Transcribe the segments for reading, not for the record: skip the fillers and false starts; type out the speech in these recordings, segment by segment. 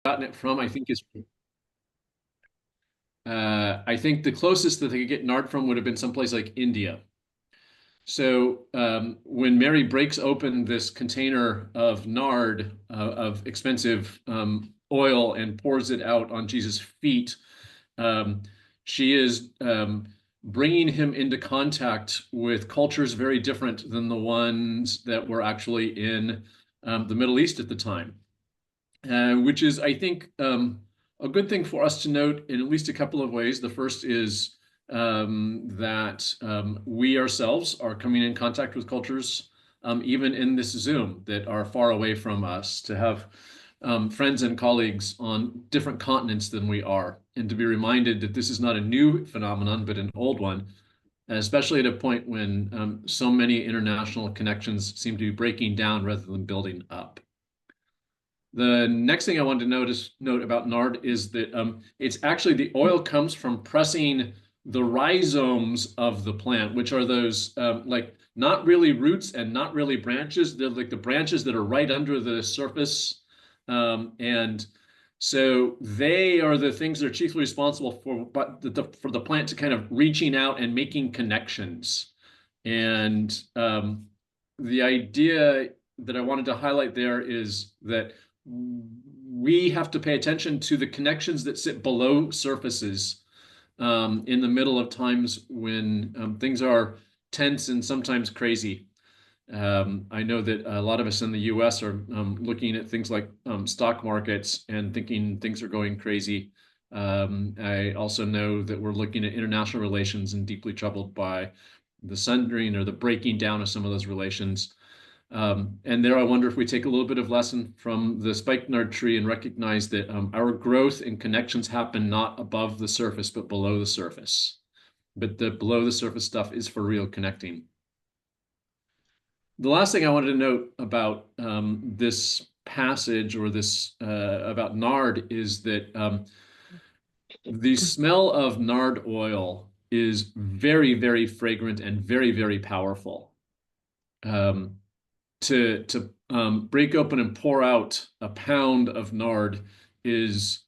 gotten it from, I think, is I think the closest that they could get nard from would have been someplace like India. So when Mary breaks open this container of nard, of expensive oil, and pours it out on Jesus' feet, um, she is bringing him into contact with cultures very different than the ones that were actually in the Middle East at the time, which is, I think, a good thing for us to note in at least a couple of ways. The first is that we ourselves are coming in contact with cultures, even in this Zoom, that are far away from us, to have friends and colleagues on different continents than we are, and to be reminded that this is not a new phenomenon, but an old one, especially at a point when so many international connections seem to be breaking down rather than building up. The next thing I wanted to note about nard is that it's actually, the oil comes from pressing the rhizomes of the plant, which are those like not really roots and not really branches. They're like the branches that are right under the surface. And so they are the things that are chiefly responsible for, for the plant to kind of reaching out and making connections. And the idea that I wanted to highlight there is that we have to pay attention to the connections that sit below surfaces in the middle of times when things are tense and sometimes crazy. I know that a lot of us in the US are looking at things like stock markets and thinking things are going crazy. I also know that we're looking at international relations and deeply troubled by the sundering or the breaking down of some of those relations. And there, I wonder if we take a little bit of lesson from the spikenard tree and recognize that our growth and connections happen not above the surface, but below the surface. But the below the surface stuff is for real connecting. The last thing I wanted to note about this passage, or this about nard, is that the smell of nard oil is very, very fragrant and very, very powerful. To break open and pour out a pound of nard is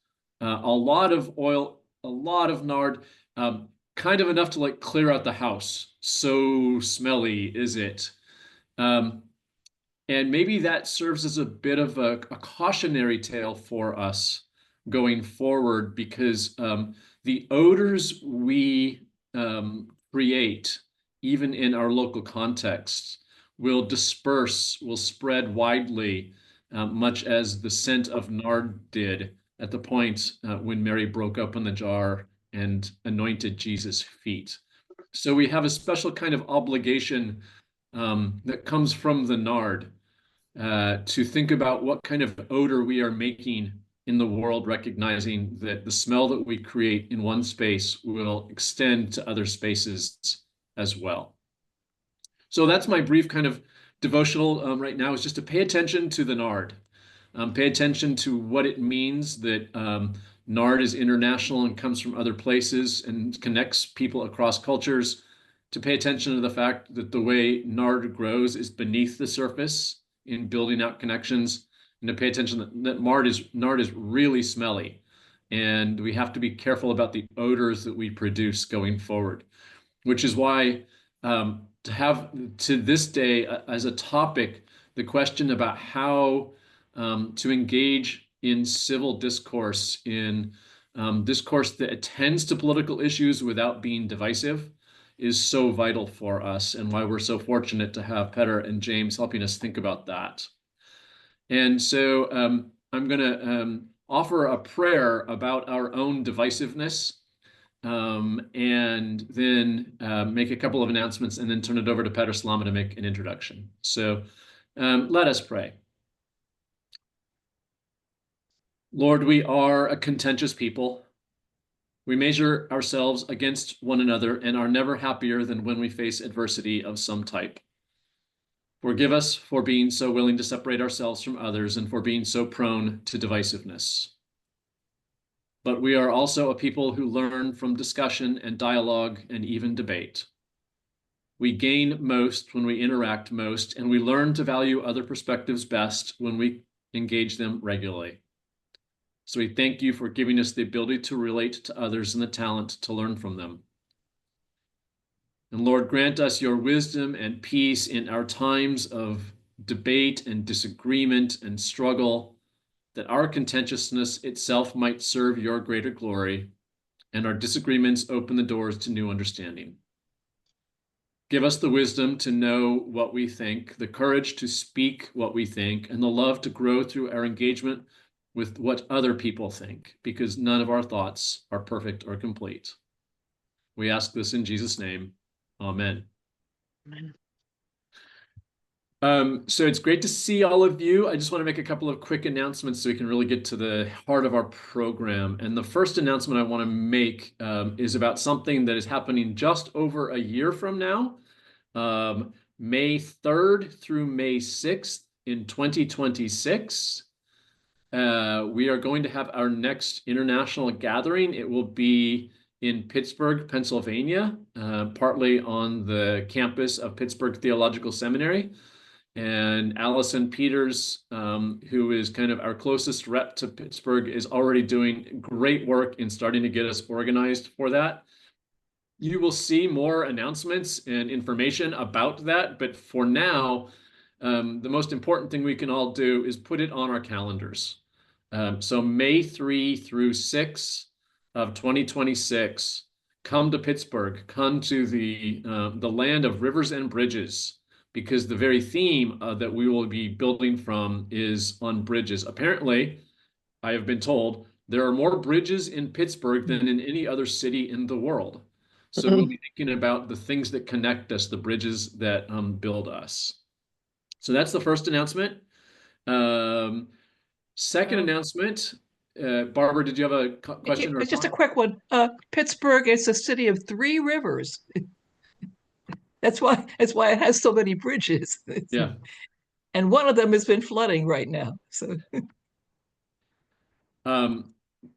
a lot of oil, a lot of nard, kind of enough to like clear out the house. So smelly is it. Um, and maybe that serves as a bit of a cautionary tale for us going forward, because the odors we create, even in our local contexts, will disperse, will spread widely, much as the scent of nard did at the point when Mary broke open the jar and anointed Jesus' feet. So we have a special kind of obligation that comes from the nard to think about what kind of odor we are making in the world, recognizing that the smell that we create in one space will extend to other spaces as well. So that's my brief kind of devotional right now, is just to pay attention to the nard. Pay attention to what it means that nard is international and comes from other places and connects people across cultures. To pay attention to the fact that the way nard grows is beneath the surface in building out connections, and to pay attention that nard is really smelly, and we have to be careful about the odors that we produce going forward, which is why to have to this day as a topic the question about how to engage in civil discourse, in discourse that attends to political issues without being divisive, is so vital for us, and why we're so fortunate to have Petter and James helping us think about that. And so I'm going to offer a prayer about our own divisiveness, and then make a couple of announcements, and then turn it over to Petter Slama to make an introduction. So let us pray. Lord, we are a contentious people. We measure ourselves against one another and are never happier than when we face adversity of some type. Forgive us for being so willing to separate ourselves from others and for being so prone to divisiveness. But we are also a people who learn from discussion and dialogue and even debate. We gain most when we interact most, and we learn to value other perspectives best when we engage them regularly. So we thank you for giving us the ability to relate to others and the talent to learn from them. And Lord, grant us your wisdom and peace in our times of debate and disagreement and struggle, that our contentiousness itself might serve your greater glory, and our disagreements open the doors to new understanding. Give us the wisdom to know what we think, the courage to speak what we think, and the love to grow through our engagement with what other people think, because none of our thoughts are perfect or complete. We ask this in Jesus' name. Amen. Amen. So it's great to see all of you. I just want to make a couple of quick announcements so we can really get to the heart of our program. And the first announcement I want to make is about something that is happening just over a year from now, May 3rd through May 6th in 2026. We are going to have our next international gathering. It will be in Pittsburgh, Pennsylvania, partly on the campus of Pittsburgh Theological Seminary. And Allison Peters, who is kind of our closest rep to Pittsburgh, is already doing great work in starting to get us organized for that. You will see more announcements and information about that, but for now, the most important thing we can all do is put it on our calendars. So May 3 through 6 of 2026, come to Pittsburgh, come to the land of rivers and bridges, because the very theme that we will be building from is on bridges. Apparently, I have been told there are more bridges in Pittsburgh than in any other city in the world. So we'll be thinking about the things that connect us, the bridges that build us. So that's the first announcement. Second announcement, Barbara, did you have a question? It's just a quick one. Pittsburgh is a city of 3 rivers. That's why it has so many bridges. Yeah. And one of them has been flooding right now. So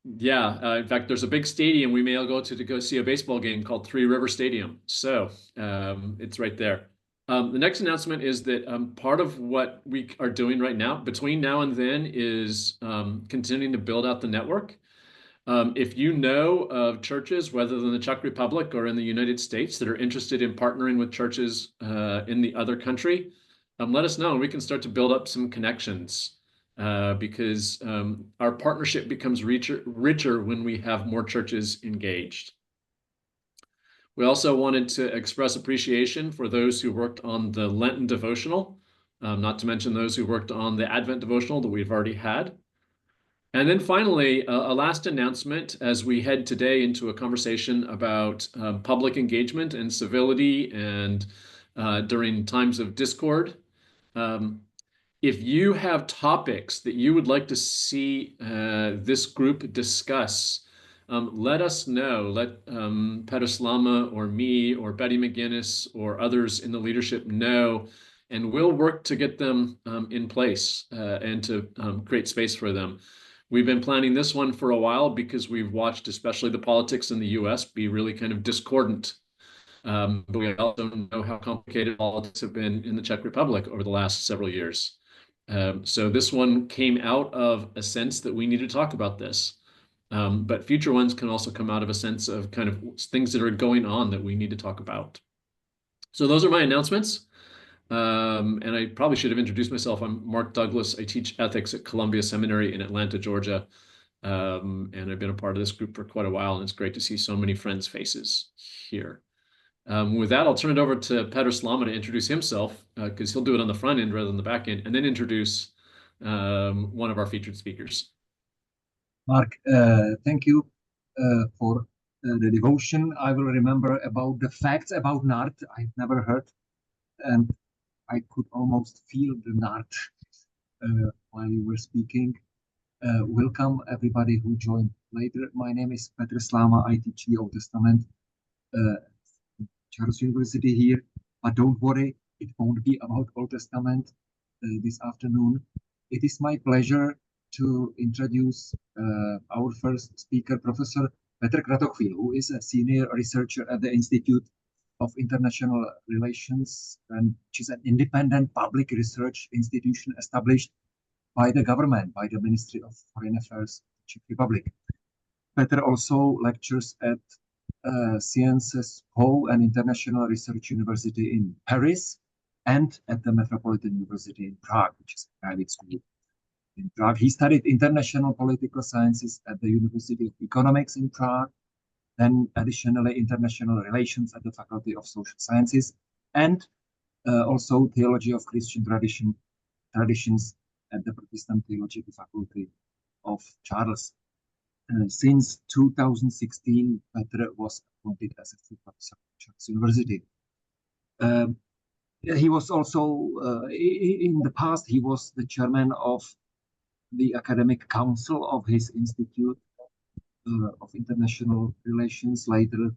yeah, in fact, there's a big stadium we may all go to go see a baseball game called Three River Stadium. So it's right there. The next announcement is that part of what we are doing right now, between now and then, is continuing to build out the network. If you know of churches, whether in the Czech Republic or in the United States, that are interested in partnering with churches in the other country, let us know and we can start to build up some connections because our partnership becomes richer when we have more churches engaged. We also wanted to express appreciation for those who worked on the Lenten devotional, not to mention those who worked on the Advent devotional that we've already had. And then finally, a last announcement as we head today into a conversation about public engagement and civility and during times of discord. If you have topics that you would like to see this group discuss, let us know. Let Pederslama or me or Betty McGinnis or others in the leadership know, and we'll work to get them in place and to create space for them. We've been planning this one for a while because we've watched, especially the politics in the US, be really kind of discordant. But we also know how complicated politics have been in the Czech Republic over the last several years. So this one came out of a sense that we need to talk about this. But future ones can also come out of a sense of kind of things that are going on that we need to talk about. So those are my announcements. And I probably should have introduced myself. I'm Mark Douglas. I teach ethics at Columbia Seminary in Atlanta, Georgia. And I've been a part of this group for quite a while, and it's great to see so many friends' faces here. With that, I'll turn it over to Pederslama to introduce himself, because he'll do it on the front end rather than the back end, and then introduce one of our featured speakers. Mark, thank you for the devotion. I will remember about the facts about NART. I've never heard, and I could almost feel the NART while you were speaking. Welcome everybody who joined later. My name is Pederslama. I teach the Old Testament Charles University here, but don't worry, it won't be about Old Testament this afternoon. It is my pleasure to introduce our first speaker, Professor Petr Kratochvíl, who is a senior researcher at the Institute of International Relations, and which is an independent public research institution established by the government, by the Ministry of Foreign Affairs Czech Republic. Petr also lectures at Sciences Po, an international research university in Paris, and at the Metropolitan University in Prague, which is a private school in Prague. He studied international political sciences at the University of Economics in Prague, then additionally international relations at the Faculty of Social Sciences, and also theology of Christian traditions at the Protestant Theology Faculty of Charles. Since 2016, Petr was appointed as a full professor at Charles University. He was also, in the past, he was the chairman of the academic council of his Institute of International Relations, later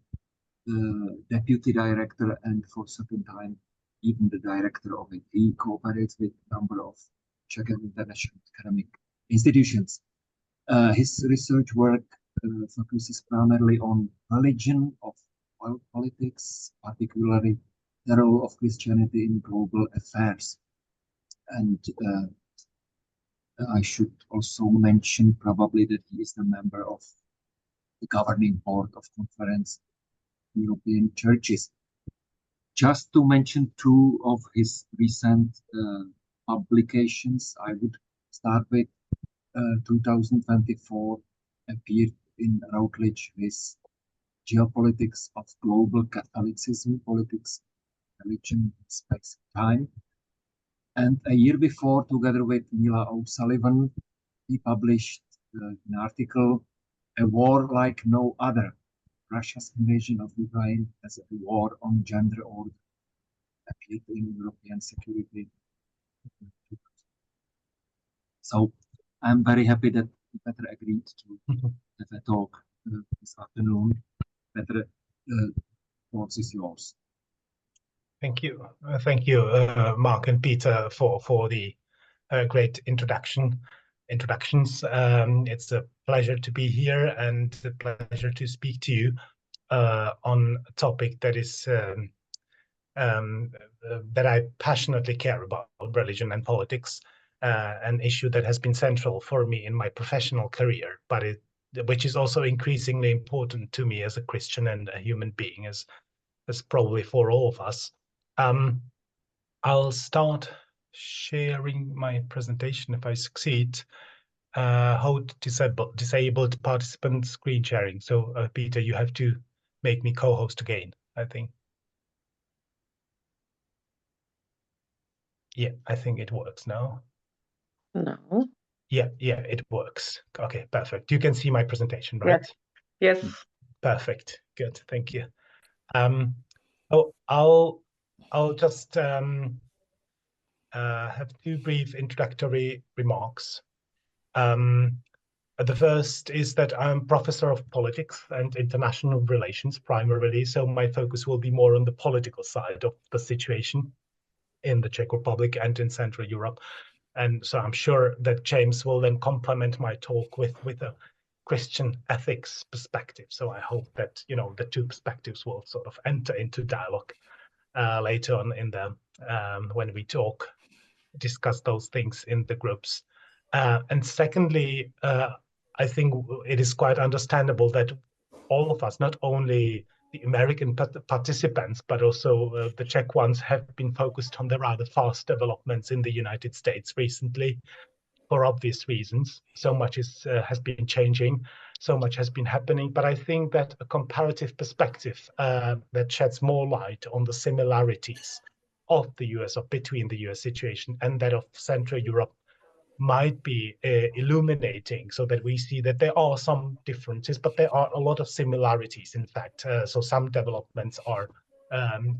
the deputy director, and for a certain time, even the director of it. He cooperates with a number of Czech and international academic institutions. His research work focuses primarily on religion, of world politics, particularly the role of Christianity in global affairs. And I should also mention probably that he is a member of the governing board of Conference of European Churches. Just to mention two of his recent publications, I would start with 2024 appeared in Routledge with Geopolitics of Global Catholicism, Politics, Religion, Space, Time. And a year before, together with Mila O'Sullivan, he published an article, A War Like No Other, Russia's Invasion of Ukraine as a War on Gender Order, appeared in European Security. So I'm very happy that Petr agreed to have a talk this afternoon. Petr, the floor is yours. Thank you, Mark and Peter, for the great introductions. It's a pleasure to be here and a pleasure to speak to you on a topic that is that I passionately care about, religion and politics, an issue that has been central for me in my professional career, but which is also increasingly important to me as a Christian and a human being, as probably for all of us. I'll start sharing my presentation if I succeed. Hold disabled participant screen sharing. So Peter, you have to make me co-host again, I think. Yeah, I think it works now. No. Yeah, it works. Okay, perfect. You can see my presentation, right? Yes. Perfect. Good. Thank you. I'll just have two brief introductory remarks. The first is that I'm professor of politics and international relations primarily, so my focus will be more on the political side of the situation in the Czech Republic and in Central Europe. And so I'm sure that James will then complement my talk with a Christian ethics perspective. So I hope that, you know, the two perspectives will sort of enter into dialogue later on in the when we discuss those things in the groups. And secondly, I think it is quite understandable that all of us, not only the American participants, but also the Czech ones, have been focused on the rather fast developments in the United States recently, for obvious reasons. So much has been changing, so much has been happening. But I think that a comparative perspective that sheds more light on the similarities of the US, or between the US situation and that of Central Europe, might be illuminating, so that we see that there are some differences, but there are a lot of similarities, in fact. So some developments are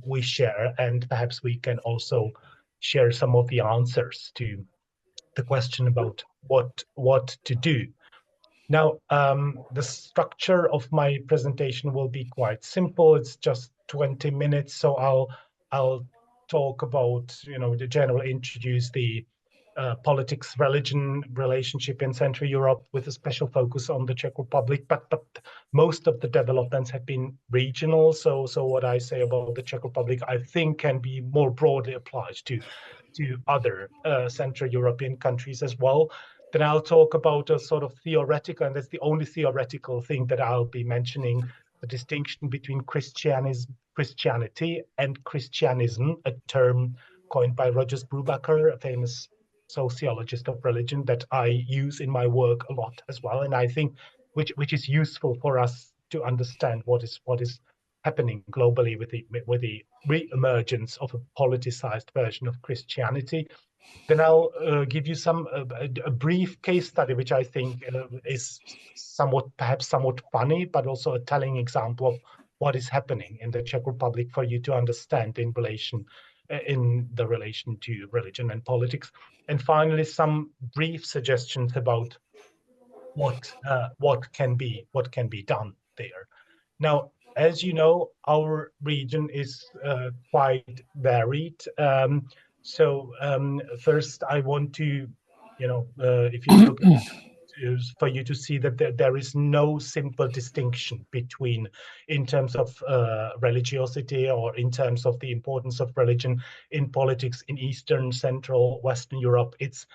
we share, and perhaps we can also share some of the answers to the question about what to do. Now, the structure of my presentation will be quite simple. It's just 20 minutes, so I'll talk about, you know, introduce the politics, religion relationship in Central Europe with a special focus on the Czech Republic, but most of the developments have been regional. So what I say about the Czech Republic, I think, can be more broadly applied to other Central European countries as well. Then I'll talk about a sort of theoretical, and that's the only theoretical thing that I'll be mentioning, the distinction between Christianity and Christianism, a term coined by Rogers Brubaker, a famous sociologist of religion that I use in my work a lot as well, and I think which is useful for us to understand what is happening globally with the re-emergence of a politicized version of Christianity. Then I'll give you a brief case study, which I think is perhaps somewhat funny, but also a telling example of what is happening in the Czech Republic for you to understand in the relation to religion and politics. And finally, some brief suggestions about what can be done there. Now, as you know, our region is quite varied. First, I want to, if you look for you to see that there is no simple distinction in terms of religiosity or in terms of the importance of religion in politics in Eastern, Central, Western Europe. It's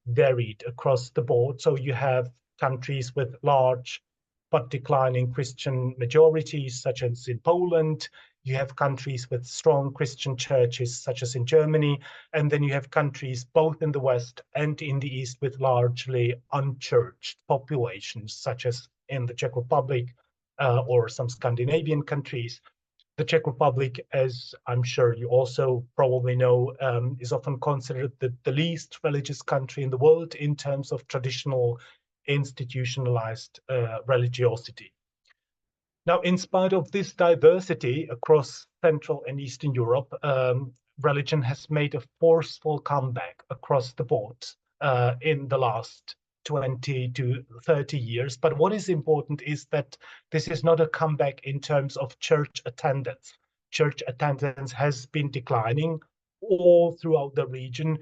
varied across the board. So you have countries with large but declining Christian majorities, such as in Poland. You have countries with strong Christian churches, such as in Germany. And then you have countries both in the West and in the East with largely unchurched populations, such as in the Czech Republic or some Scandinavian countries. The Czech Republic, as I'm sure you also probably know, is often considered the least religious country in the world in terms of traditional institutionalized religiosity. Now, in spite of this diversity across Central and Eastern Europe, religion has made a forceful comeback across the board in the last 20 to 30 years. But what is important is that this is not a comeback in terms of church attendance. Church attendance has been declining all throughout the region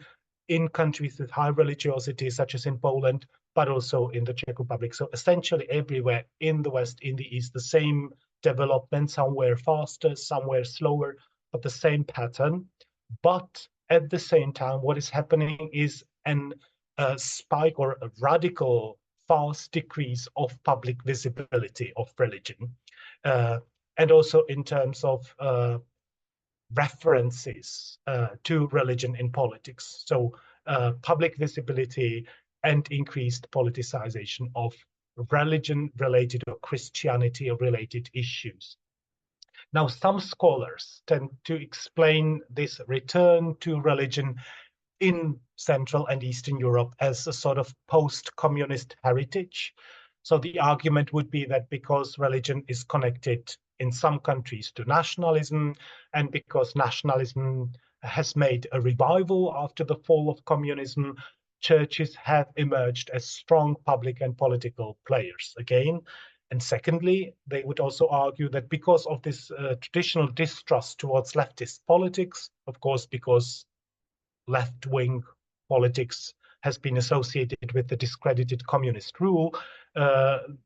in countries with high religiosity, such as in Poland, but also in the Czech Republic. So essentially everywhere in the West, in the East, the same development, somewhere faster, somewhere slower, but the same pattern. But at the same time, what is happening is a spike or a radical fast decrease of public visibility of religion. And also in terms of references to religion in politics. So public visibility and increased politicization of religion-related or Christianity-related issues. Now, some scholars tend to explain this return to religion in Central and Eastern Europe as a sort of post-communist heritage. So the argument would be that because religion is connected in some countries to nationalism, and because nationalism has made a revival after the fall of communism, churches have emerged as strong public and political players again. And secondly, they would also argue that because of this traditional distrust towards leftist politics, of course, because left-wing politics has been associated with the discredited communist rule,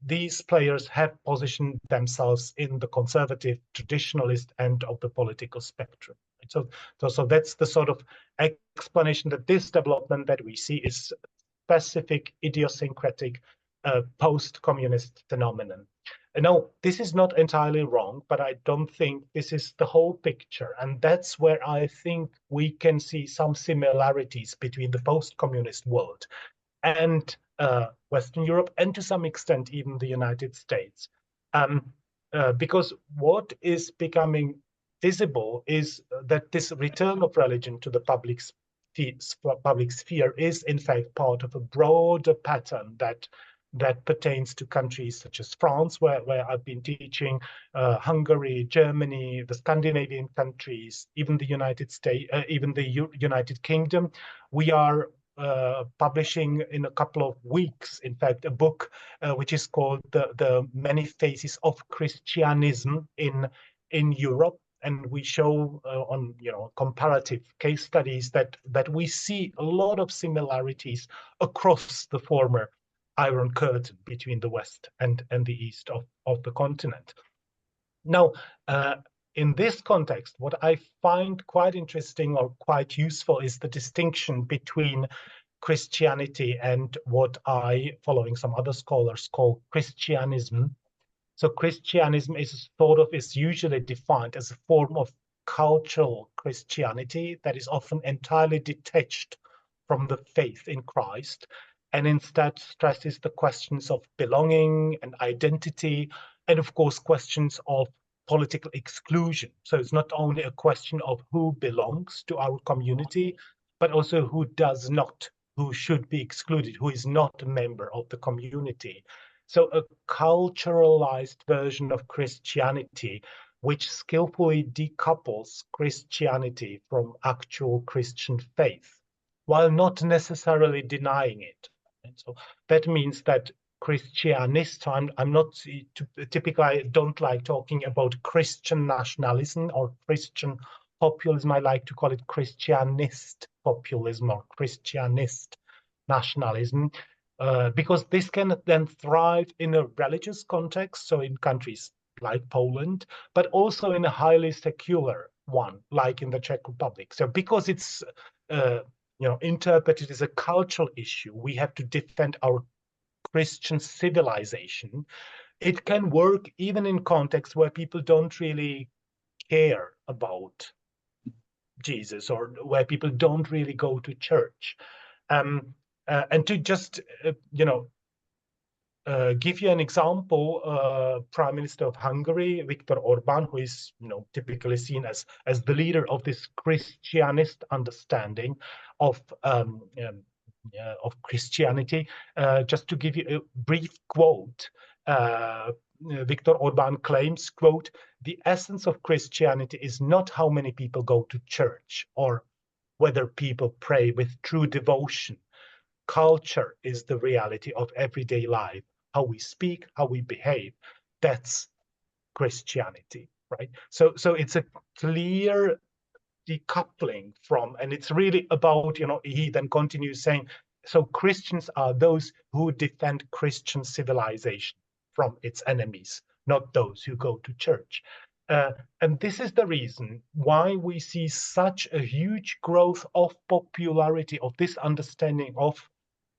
these players have positioned themselves in the conservative traditionalist end of the political spectrum. So that's the sort of explanation that this development that we see is specific, idiosyncratic, post-communist phenomenon. No, this is not entirely wrong, but I don't think this is the whole picture. And that's where I think we can see some similarities between the post-communist world and Western Europe, and to some extent, even the United States. Because what is becoming visible is that this return of religion to the public sphere is, in fact, part of a broader pattern that pertains to countries such as France, where I've been teaching, Hungary, Germany, the Scandinavian countries, even the United States, even the United Kingdom. We are publishing in a couple of weeks, in fact, a book which is called the Many Faces of Christianism in Europe. And we show on comparative case studies that we see a lot of similarities across the former Iron Curtain between the West and the East of the continent. Now, in this context, what I find quite interesting or quite useful is the distinction between Christianity and what I, following some other scholars, call Christianism. So Christianism is usually defined as a form of cultural Christianity that is often entirely detached from the faith in Christ, and instead stresses the questions of belonging and identity, and of course questions of political exclusion. So it's not only a question of who belongs to our community, but also who does not, who should be excluded, who is not a member of the community. So a culturalized version of Christianity, which skillfully decouples Christianity from actual Christian faith, while not necessarily denying it. And so that means that Christianist, I'm not typically, I don't like talking about Christian nationalism or Christian populism. I like to call it Christianist populism or Christianist nationalism, because this can then thrive in a religious context, so in countries like Poland, but also in a highly secular one, like in the Czech Republic. So because it's interpreted as a cultural issue, we have to defend our Christian civilization. It can work even in contexts where people don't really care about Jesus, or where people don't really go to church. And to just, give you an example, Prime Minister of Hungary, Viktor Orban, who is typically seen as the leader of this Christianist understanding of Christianity. Just to give you a brief quote, Viktor Orban claims, quote, "The essence of Christianity is not how many people go to church or whether people pray with true devotion. Culture is the reality of everyday life, how we speak, how we behave. That's Christianity," right? So it's a clear decoupling from, and it's really about, he then continues saying, so Christians are those who defend Christian civilization from its enemies, not those who go to church. And this is the reason why we see such a huge growth of popularity of this understanding of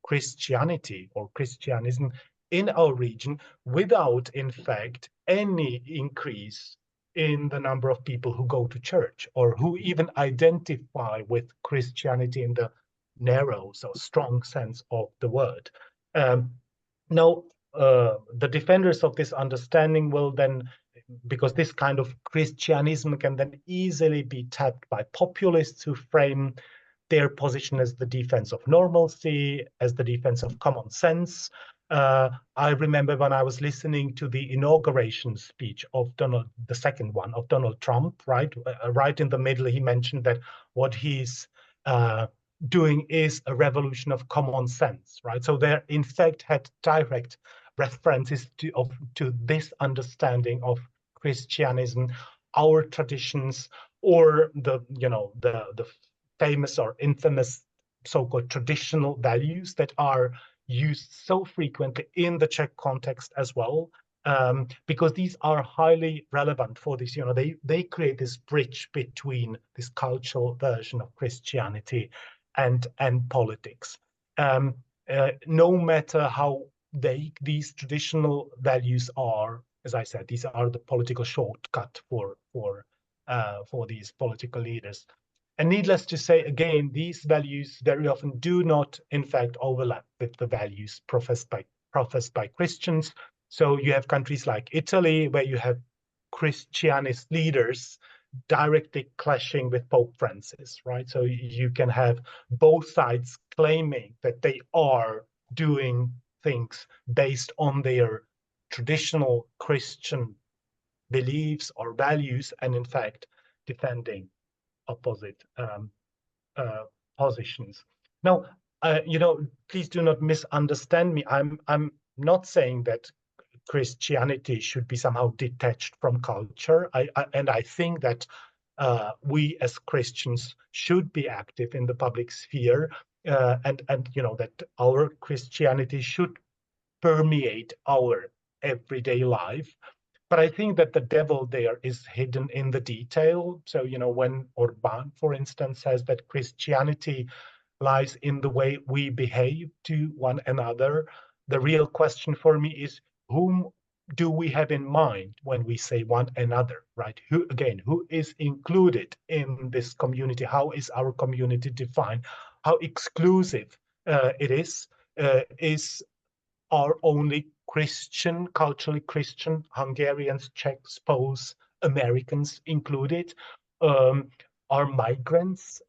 Christianity or Christianism in our region, without, in fact, any increase in the number of people who go to church or who even identify with Christianity in the narrow, so strong sense of the word. Now, the defenders of this understanding will then, because this kind of Christianism can then easily be tapped by populists who frame their position as the defense of normalcy, as the defense of common sense. I remember when I was listening to the inauguration speech of the second one of Donald Trump, right? Right in the middle, he mentioned that what he's doing is a revolution of common sense, right? So there, in fact, had direct references to this understanding of Christianism, our traditions, or the famous or infamous so-called traditional values that are used so frequently in the Czech context as well, because these are highly relevant for this. They create this bridge between this cultural version of Christianity and politics. No matter how these traditional values are, as I said, these are the political shortcut for these political leaders. And needless to say, again, these values very often do not, in fact, overlap with the values professed by Christians. So you have countries like Italy, where you have Christianist leaders directly clashing with Pope Francis, right? So you can have both sides claiming that they are doing things based on their traditional Christian beliefs or values, and in fact, defending opposite positions. Now, please do not misunderstand me. I'm not saying that Christianity should be somehow detached from culture. I think that we as Christians should be active in the public sphere, and that our Christianity should permeate our everyday life. But I think that the devil there is hidden in the detail. So, when Orban, for instance, says that Christianity lies in the way we behave to one another. The real question for me is, whom do we have in mind when we say one another, right? Who is included in this community? How is our community defined? How exclusive it is? Is are only Christian, culturally Christian, Hungarians, Czechs, Poles, Americans included? Are migrants,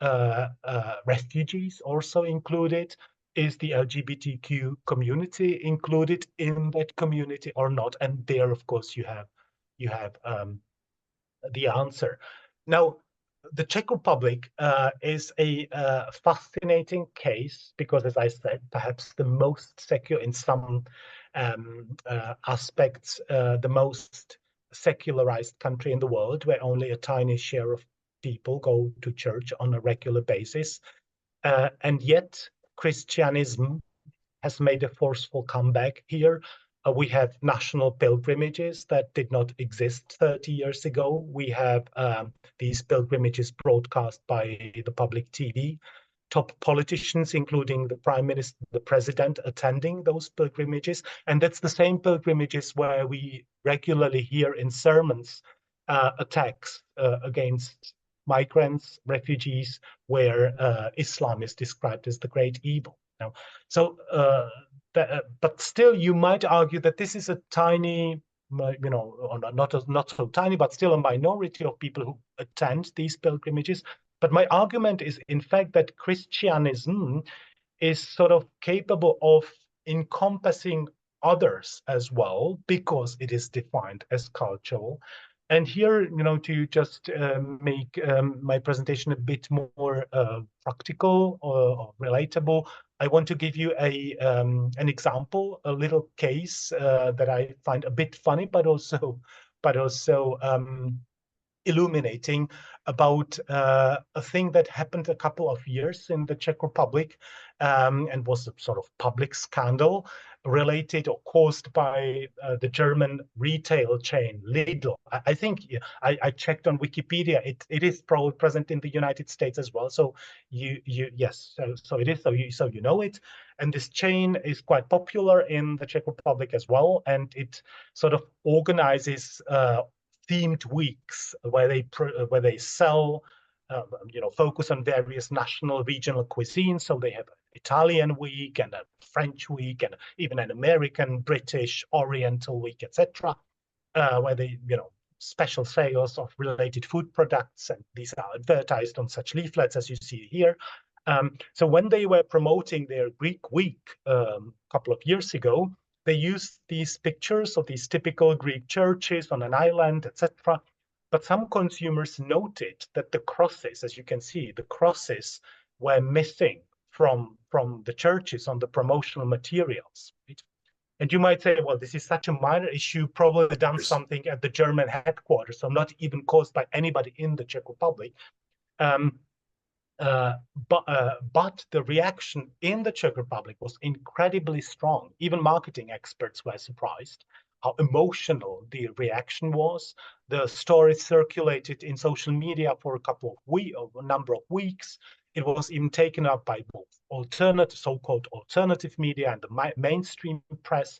refugees also included? Is the LGBTQ community included in that community or not? And there, of course, you have the answer. Now, the Czech Republic is a fascinating case because, as I said, perhaps the most secular in some aspects, the most secularized country in the world, where only a tiny share of people go to church on a regular basis. And yet, Christianism has made a forceful comeback here. We have national pilgrimages that did not exist 30 years ago. We have these pilgrimages broadcast by the public TV. Top politicians, including the prime minister, the president, attending those pilgrimages. And that's the same pilgrimages where we regularly hear in sermons attacks against migrants, refugees, where Islam is described as the great evil. Now, so, but still, you might argue that this is a tiny, or not so tiny, but still a minority of people who attend these pilgrimages. But my argument is, in fact, that Christianism is sort of capable of encompassing others as well, because it is defined as cultural. And here, to just make my presentation a bit more practical or relatable, I want to give you an example, a little case that I find a bit funny, but also illuminating about a thing that happened a couple of years in the Czech Republic and was a sort of public scandal related or caused by the German retail chain Lidl. I think I checked on Wikipedia. It is probably present in the United States as well. So yes, so it is. So you know it. And this chain is quite popular in the Czech Republic as well, and it sort of organizes themed weeks where they sell, focus on various national regional cuisines. So they have an Italian week and a French week and even an American, British, Oriental week, etc., where they, special sales of related food products, and these are advertised on such leaflets as you see here. So when they were promoting their Greek week a couple of years ago, they used these pictures of these typical Greek churches on an island, etc. But some consumers noted that the crosses, as you can see, the crosses were missing from the churches on the promotional materials. Right? And you might say, well, this is such a minor issue, probably done something at the German headquarters, so not even caused by anybody in the Czech Republic. But the reaction in the Czech Republic was incredibly strong. Even marketing experts were surprised how emotional the reaction was. The story circulated in social media for a number of weeks. It was even taken up by both so-called alternative media and the mainstream press.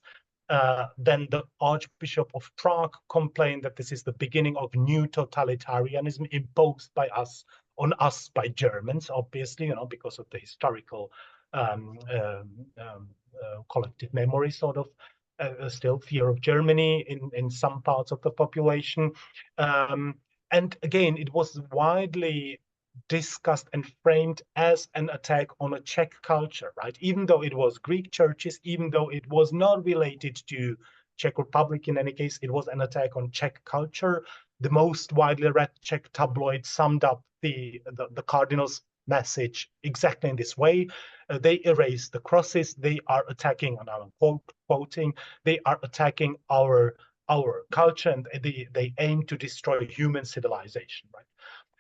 Then the Archbishop of Prague complained that this is the beginning of new totalitarianism imposed on us by Germans, obviously, because of the historical collective memory, sort of still fear of Germany in some parts of the population. And again, it was widely discussed and framed as an attack on a Czech culture, right? Even though it was Greek churches, even though it was not related to Czech Republic in any case, it was an attack on Czech culture. The most widely read Czech tabloid summed up the cardinal's message exactly in this way. They erase the crosses. They are attacking, and I'm quoting, they are attacking our culture, and they aim to destroy human civilization, right?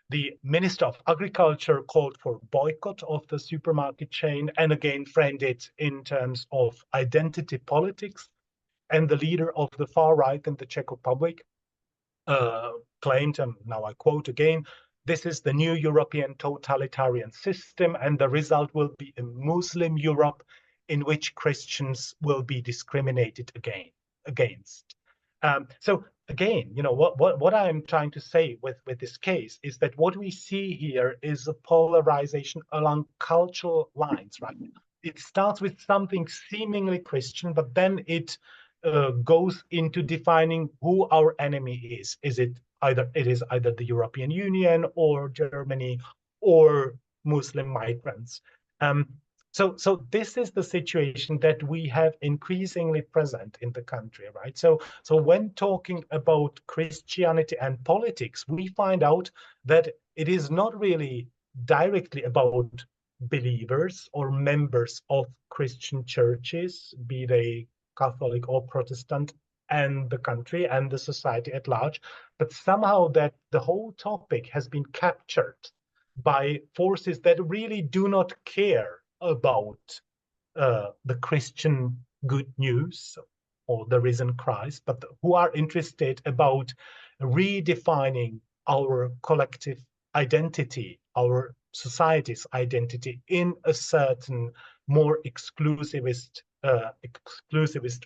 The Minister of Agriculture called for boycott of the supermarket chain, and again framed it in terms of identity politics. And the leader of the far right in the Czech Republic claimed, and now I quote again, this is the new European totalitarian system, and the result will be a Muslim Europe in which Christians will be discriminated against. So again, what I'm trying to say with this case is that what we see here is a polarization along cultural lines, right? It starts with something seemingly Christian, but then it goes into defining who our enemy is. It is either the European Union or Germany or Muslim migrants. So this is the situation that we have increasingly present in the country, right? So when talking about Christianity and politics, we find out that it is not really directly about believers or members of Christian churches, be they Catholic or Protestant, and the country and the society at large, but somehow that the whole topic has been captured by forces that really do not care about the Christian good news or the risen Christ, but who are interested about redefining our collective identity, our society's identity in a certain more exclusivist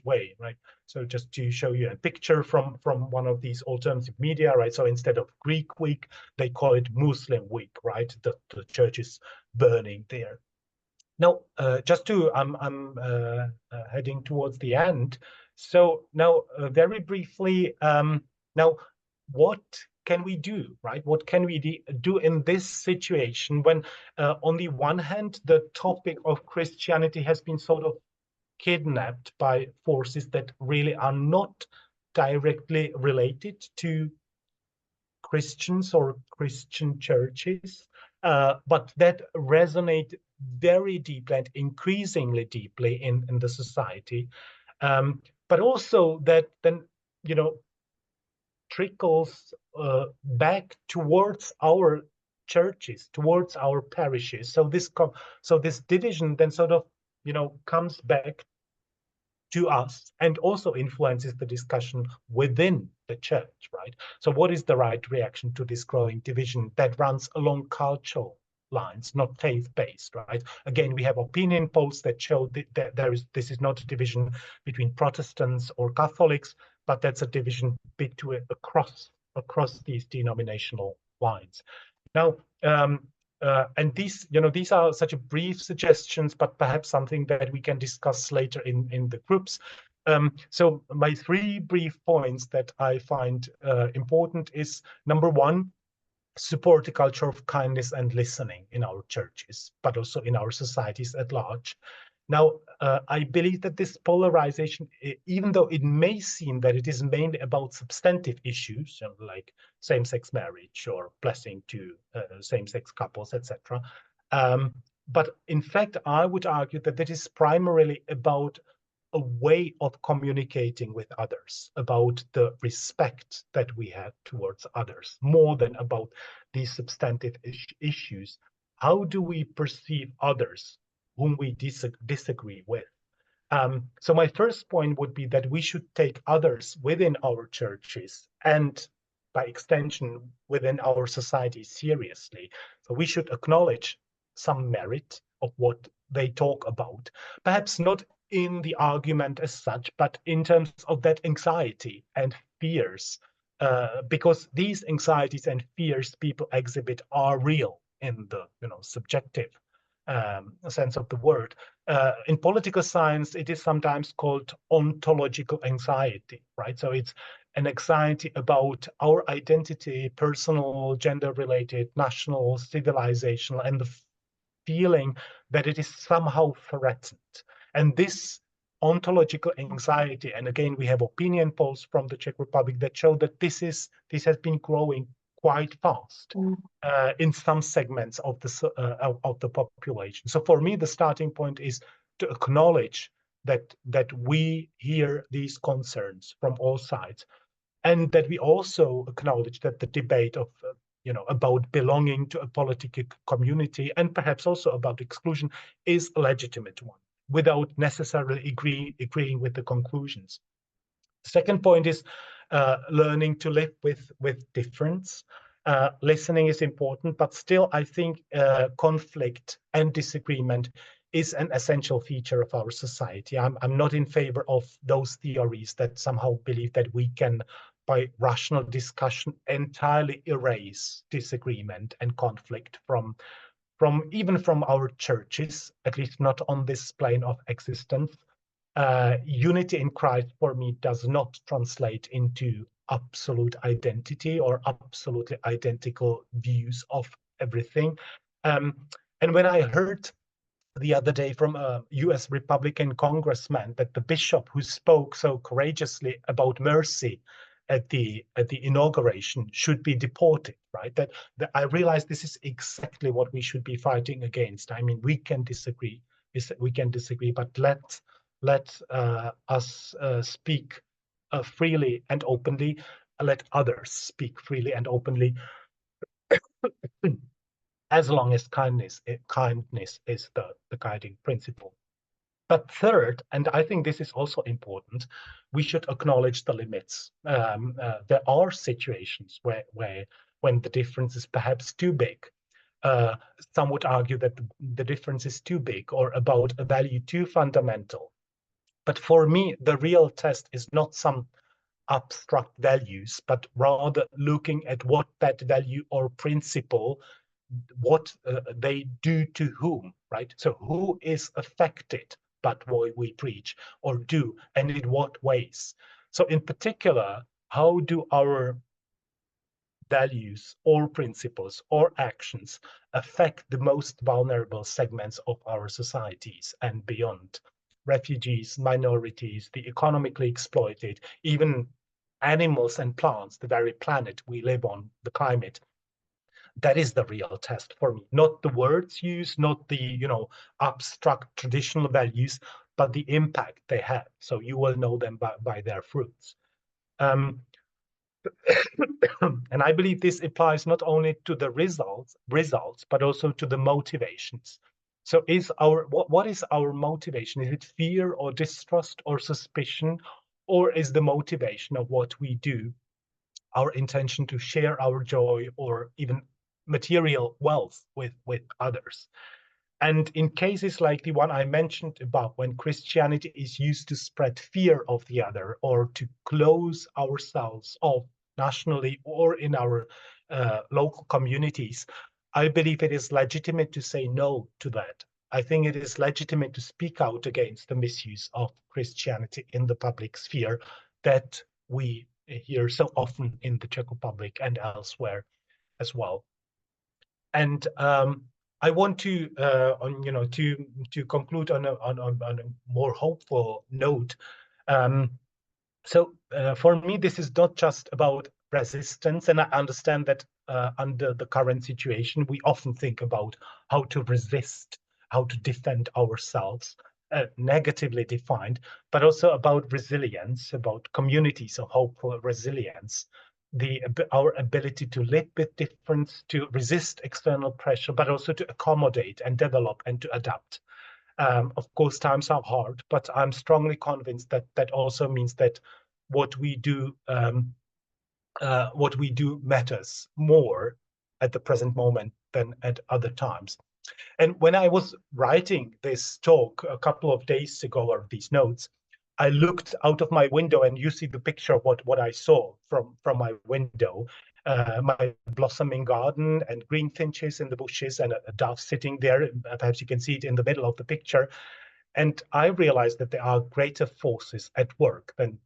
way, right? So just to show you a picture from one of these alternative media, right? So instead of Greek week, they call it Muslim week, right? The church is burning there. Now, just to, I'm heading towards the end. So now, very briefly, now, what can we do, right? What can we do in this situation when, on the one hand, the topic of Christianity has been sort of kidnapped by forces that really are not directly related to Christians or Christian churches, but that resonate very deeply and increasingly deeply in the society, but also that then, trickles back towards our churches, towards our parishes. So this division then sort of, comes back to us and also influences the discussion within the church, right? So what is the right reaction to this growing division that runs along cultural lines, not faith-based, right? Again, we have opinion polls that show that this is not a division between Protestants or Catholics, but that's a division between across these denominational lines. Now, and these are such a brief suggestions, but perhaps something that we can discuss later in the groups. So my 3 brief points that I find important is, number 1, support a culture of kindness and listening in our churches, but also in our societies at large. Now, I believe that this polarization, even though it may seem that it is mainly about substantive issues, like same-sex marriage or blessing to same-sex couples, etc., but in fact, I would argue that it is primarily about a way of communicating with others, about the respect that we have towards others, more than about these substantive issues. How do we perceive others whom we disagree with? So my first point would be that we should take others within our churches and by extension within our society seriously. So we should acknowledge some merit of what they talk about, perhaps not in the argument as such, but in terms of that anxiety and fears, because these anxieties and fears people exhibit are real in the subjective sense of the word. In political science, it is sometimes called ontological anxiety, right? So it's an anxiety about our identity, personal, gender-related, national, civilizational, and the feeling that it is somehow threatened. And this ontological anxiety, and again, we have opinion polls from the Czech Republic that show that this has been growing quite fast in some segments of the population. So for me, the starting point is to acknowledge that we hear these concerns from all sides, and that we also acknowledge that the debate of about belonging to a political community and perhaps also about exclusion is a legitimate one, without necessarily agreeing with the conclusions. The second point is learning to live with difference. Listening is important, but still, I think conflict and disagreement is an essential feature of our society. I'm not in favor of those theories that somehow believe that we can, by rational discussion, entirely erase disagreement and conflict from even from our churches, at least not on this plane of existence. Unity in Christ for me does not translate into absolute identity or absolutely identical views of everything. And when I heard the other day from a US Republican congressman that the bishop who spoke so courageously about mercy at the inauguration should be deported, right? That I realized this is exactly what we should be fighting against. I mean, we can disagree, but let us speak freely and openly. Let others speak freely and openly, as long as kindness is the guiding principle. But third, and I think this is also important, we should acknowledge the limits. There are situations where when the difference is perhaps too big. Some would argue that the difference is too big or about a value too fundamental. But for me, the real test is not some abstract values, but rather looking at what that value or principle, what they do to whom, right? So who is affected by what we preach or do, and in what ways? So in particular, how do our values or principles or actions affect the most vulnerable segments of our societies and beyond? Refugees, minorities, the economically exploited, even animals and plants, the very planet we live on, the climate. That is the real test for me, not the words used, not the abstract traditional values, but the impact they have. So you will know them by their fruits. And I believe this applies not only to the results, but also to the motivations. So what is our motivation? Is it fear or distrust or suspicion, or is the motivation of what we do our intention to share our joy or even material wealth with others? And in cases like the one I mentioned above, when Christianity is used to spread fear of the other or to close ourselves off nationally or in our local communities, I believe it is legitimate to say no to that. I think it is legitimate to speak out against the misuse of Christianity in the public sphere that we hear so often in the Czech Republic and elsewhere as well. And I want to, to conclude on a more hopeful note. So for me, this is not just about resistance, and I understand that under the current situation, we often think about how to resist, how to defend ourselves, negatively defined, but also about resilience, about communities of hopeful resilience, our ability to live with difference, to resist external pressure, but also to accommodate and develop and to adapt. Of course, times are hard, but I'm strongly convinced that that also means that what we do matters more at the present moment than at other times. And when I was writing this talk a couple of days ago, or these notes, I looked out of my window, and you see the picture of what I saw from my window. My blossoming garden and green finches in the bushes and a dove sitting there. Perhaps you can see it in the middle of the picture. And I realized that there are greater forces at work than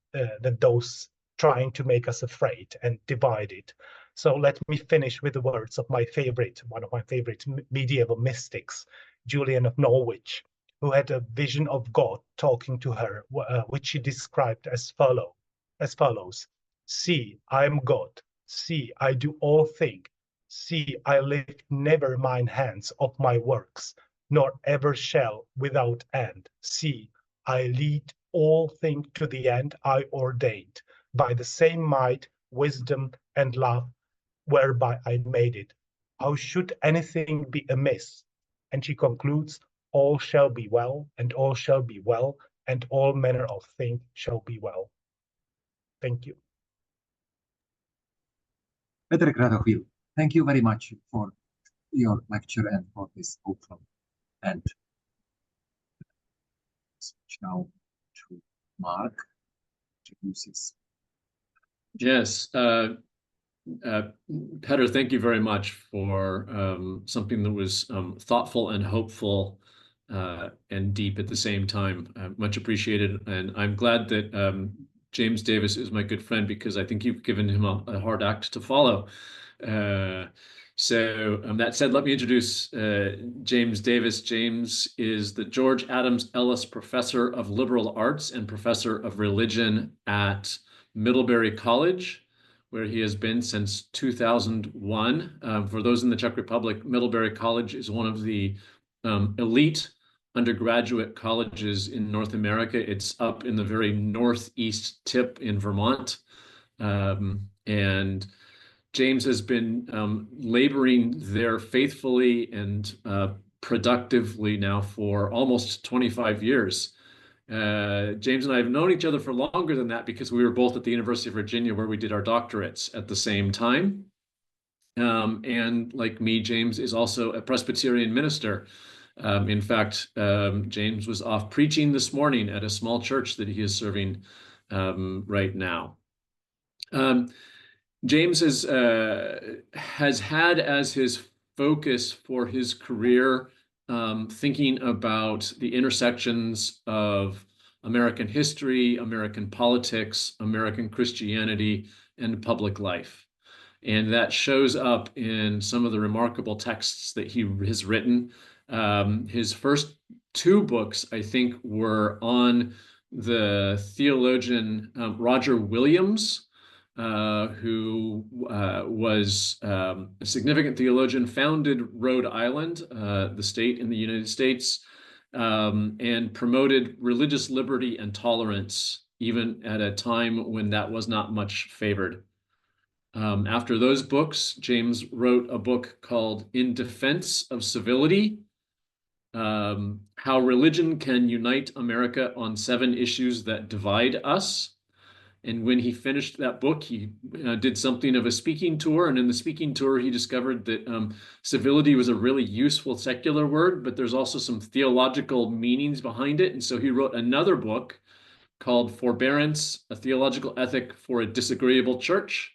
those trying to make us afraid and divided. So let me finish with the words of one of my favorite medieval mystics, Julian of Norwich, who had a vision of God talking to her, which she described as follows. See, I am God. See, I do all things. See, I lift never mine hands of my works, nor ever shall without end. See, I lead all things to the end I ordained, by the same might, wisdom, and love, whereby I made it. How should anything be amiss? And she concludes, all shall be well, and all shall be well, and all manner of things shall be well. Thank you. Peter Kratochvíl, thank you very much for your lecture and for this outcome. And switch now to Mark to use his. Yes, Petter, thank you very much for something that was thoughtful and hopeful and deep at the same time. Much appreciated. And I'm glad that James Davis is my good friend, because I think you've given him a hard act to follow. So that said, let me introduce James Davis. James is the George Adams Ellis Professor of Liberal Arts and Professor of Religion at Middlebury College, where he has been since 2001. For those in the Czech Republic, Middlebury College is one of the elite undergraduate colleges in North America. It's up in the very northeast tip in Vermont. And James has been laboring there faithfully and productively now for almost 25 years. James and I have known each other for longer than that, because we were both at the University of Virginia, where we did our doctorates at the same time. And like me, James is also a Presbyterian minister. In fact, James was off preaching this morning at a small church that he is serving right now. James has had as his focus for his career thinking about the intersections of American history, American politics, American Christianity, and public life. And that shows up in some of the remarkable texts that he has written. His first two books, I think, were on the theologian Roger Williams, who was a significant theologian, founded Rhode Island, the state in the United States, and promoted religious liberty and tolerance, even at a time when that was not much favored. After those books, James wrote a book called In Defense of Civility: How Religion Can Unite America on 7 Issues That Divide Us. And when he finished that book, he did something of a speaking tour. And in the speaking tour, he discovered that civility was a really useful secular word, but there's also some theological meanings behind it. And so he wrote another book called Forbearance, A Theological Ethic for a Disagreeable Church,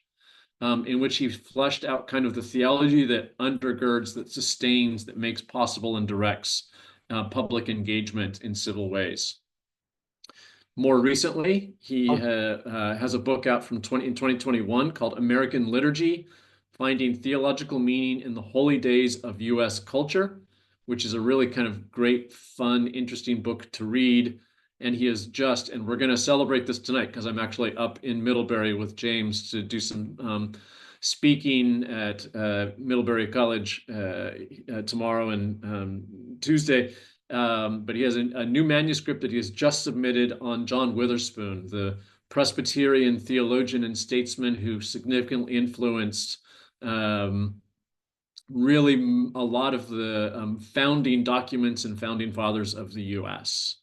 in which he fleshed out kind of the theology that undergirds, that sustains, that makes possible and directs public engagement in civil ways. More recently, he has a book out in 2021 called American Liturgy: Finding Theological Meaning in the Holy Days of U.S. Culture, which is a really kind of great, fun, interesting book to read. And he is just, and we're going to celebrate this tonight, because I'm actually up in Middlebury with James to do some speaking at Middlebury College tomorrow and Tuesday. But he has a new manuscript that he has just submitted on John Witherspoon, the Presbyterian theologian and statesman who significantly influenced really a lot of the founding documents and founding fathers of the U.S.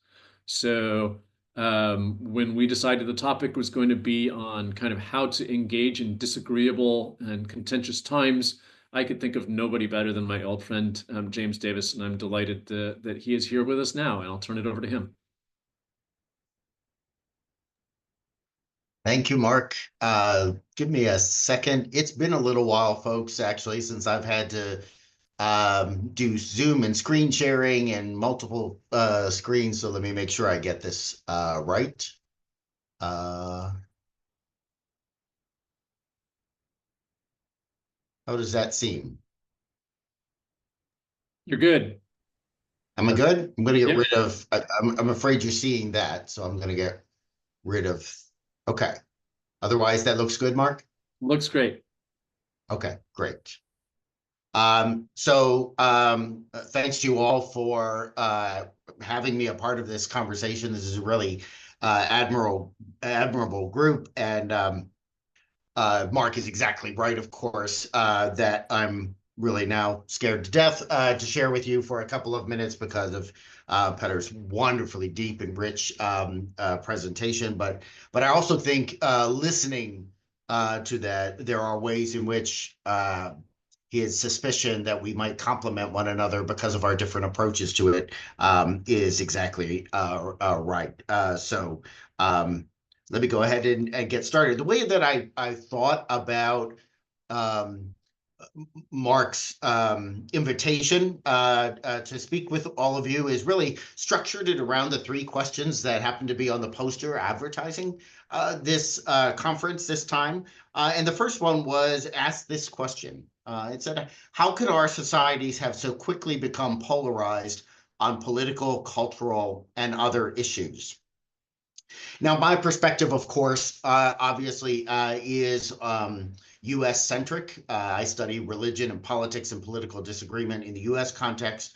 So when we decided the topic was going to be on kind of how to engage in disagreeable and contentious times, I could think of nobody better than my old friend, James Davis, and I'm delighted that he is here with us now, and I'll turn it over to him. Thank you, Mark. Give me a second. It's been a little while, folks, actually, since I've had to do Zoom and screen sharing and multiple screens, so let me make sure I get this right. How does that seem? You're good. Am I good? I'm going to get Yep. rid of, I'm afraid you're seeing that, so I'm going to get rid of, okay. Otherwise, that looks good, Mark? Looks great. Okay, great. Thanks to you all for having me a part of this conversation. This is a really admirable group, and Mark is exactly right, of course, that I'm really now scared to death to share with you for a couple of minutes because of Petter's wonderfully deep and rich presentation. But I also think listening to that, there are ways in which his suspicion that we might complement one another because of our different approaches to it is exactly right. So let me go ahead and get started. The way that I thought about Mark's invitation to speak with all of you is really structured it around the three questions that happen to be on the poster advertising this conference this time. And the first one was ask this question. It said, how could our societies have so quickly become polarized on political, cultural, and other issues? Now, my perspective, of course, obviously is US centric. I study religion and politics and political disagreement in the US context.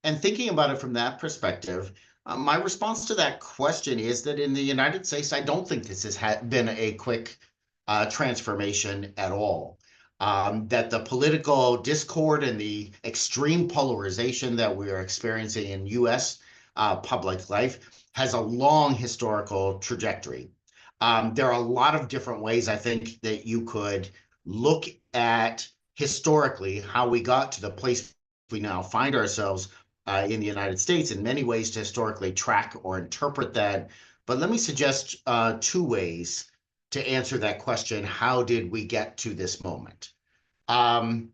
And thinking about it from that perspective, my response to that question is that in the United States, I don't think this has been a quick transformation at all. That the political discord and the extreme polarization that we are experiencing in US public life has a long historical trajectory. There are a lot of different ways I think that you could look at historically how we got to the place we now find ourselves in the United States, in many ways to historically track or interpret that. But let me suggest two ways to answer that question. How did we get to this moment? From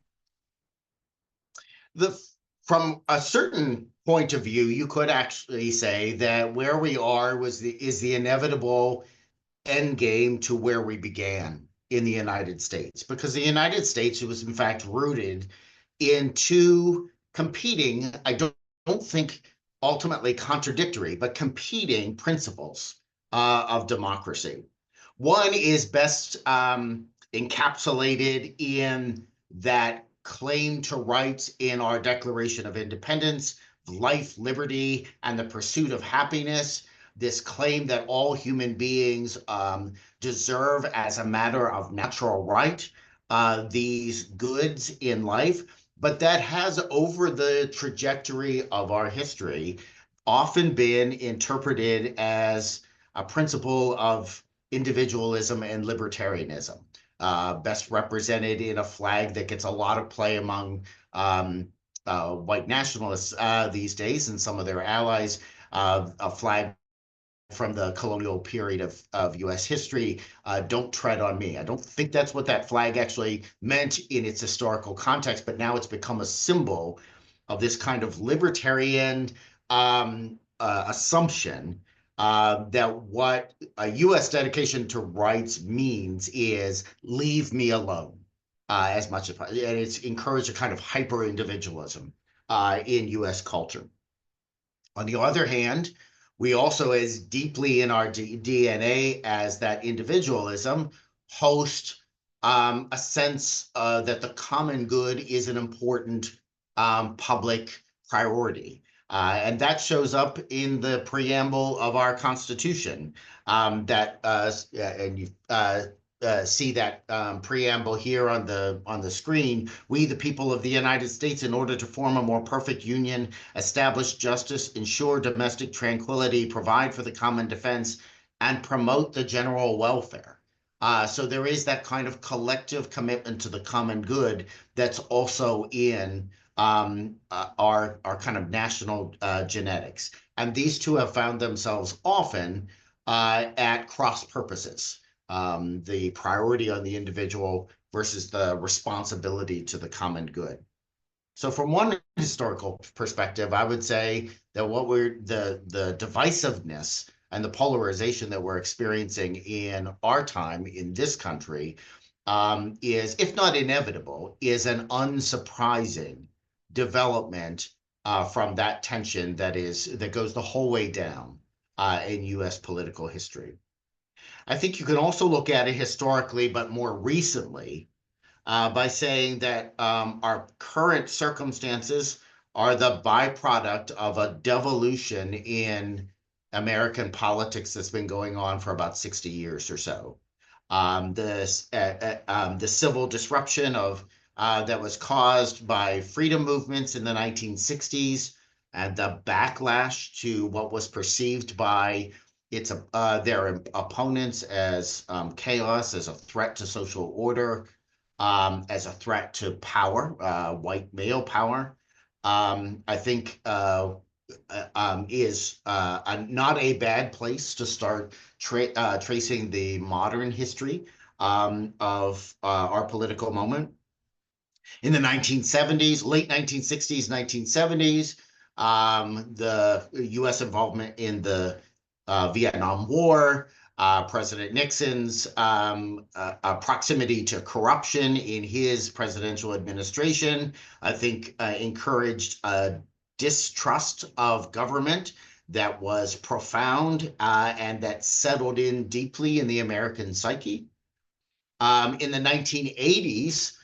a certain point of view, you could actually say that where we are is the inevitable end game to where we began in the United States, because the United States was in fact rooted in two competing, I don't think ultimately contradictory, but competing principles of democracy. One is best encapsulated in that claim to rights in our Declaration of Independence, life, liberty, and the pursuit of happiness. This claim that all human beings deserve, as a matter of natural right, these goods in life. But that has, over the trajectory of our history, often been interpreted as a principle of individualism and libertarianism. Best represented in a flag that gets a lot of play among white nationalists these days and some of their allies, a flag from the colonial period of US history, don't tread on me. I don't think that's what that flag actually meant in its historical context, but now it's become a symbol of this kind of libertarian assumption that what a US dedication to rights means is leave me alone as much as, and it's encouraged a kind of hyper individualism in US culture. On the other hand, we also, as deeply in our DNA as that individualism, host a sense that the common good is an important public priority. And that shows up in the preamble of our Constitution. And you see that preamble here on the screen. We, the people of the United States, in order to form a more perfect union, establish justice, ensure domestic tranquility, provide for the common defense, and promote the general welfare. So there is that kind of collective commitment to the common good that's also in our kind of national genetics. And these two have found themselves often at cross purposes. The priority on the individual versus the responsibility to the common good. So from one historical perspective, I would say that what the divisiveness and the polarization that we're experiencing in our time in this country is, if not inevitable, is an unsurprising development from that tension that goes the whole way down in US political history. I think you can also look at it historically, but more recently, by saying that our current circumstances are the byproduct of a devolution in American politics that's been going on for about 60 years or so. The civil disruption that was caused by freedom movements in the 1960s, and the backlash to what was perceived by their opponents as chaos, as a threat to social order, as a threat to power, white male power, I think is not a bad place to start tracing the modern history of our political moment. In the 1970s, late 1960s, 1970s, the U.S. involvement in the Vietnam War, President Nixon's proximity to corruption in his presidential administration, I think encouraged a distrust of government that was profound and that settled in deeply in the American psyche. In the 1980s,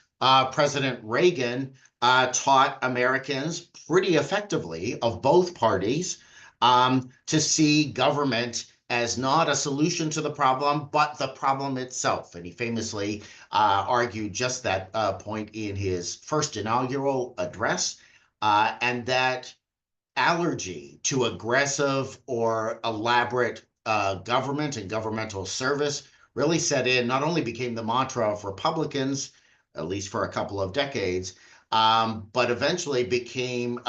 President Reagan taught Americans pretty effectively of both parties to see government as not a solution to the problem, but the problem itself. And he famously argued just that point in his first inaugural address, and that allergy to aggressive or elaborate government and governmental service really set in, not only became the mantra of Republicans, at least for a couple of decades, but eventually became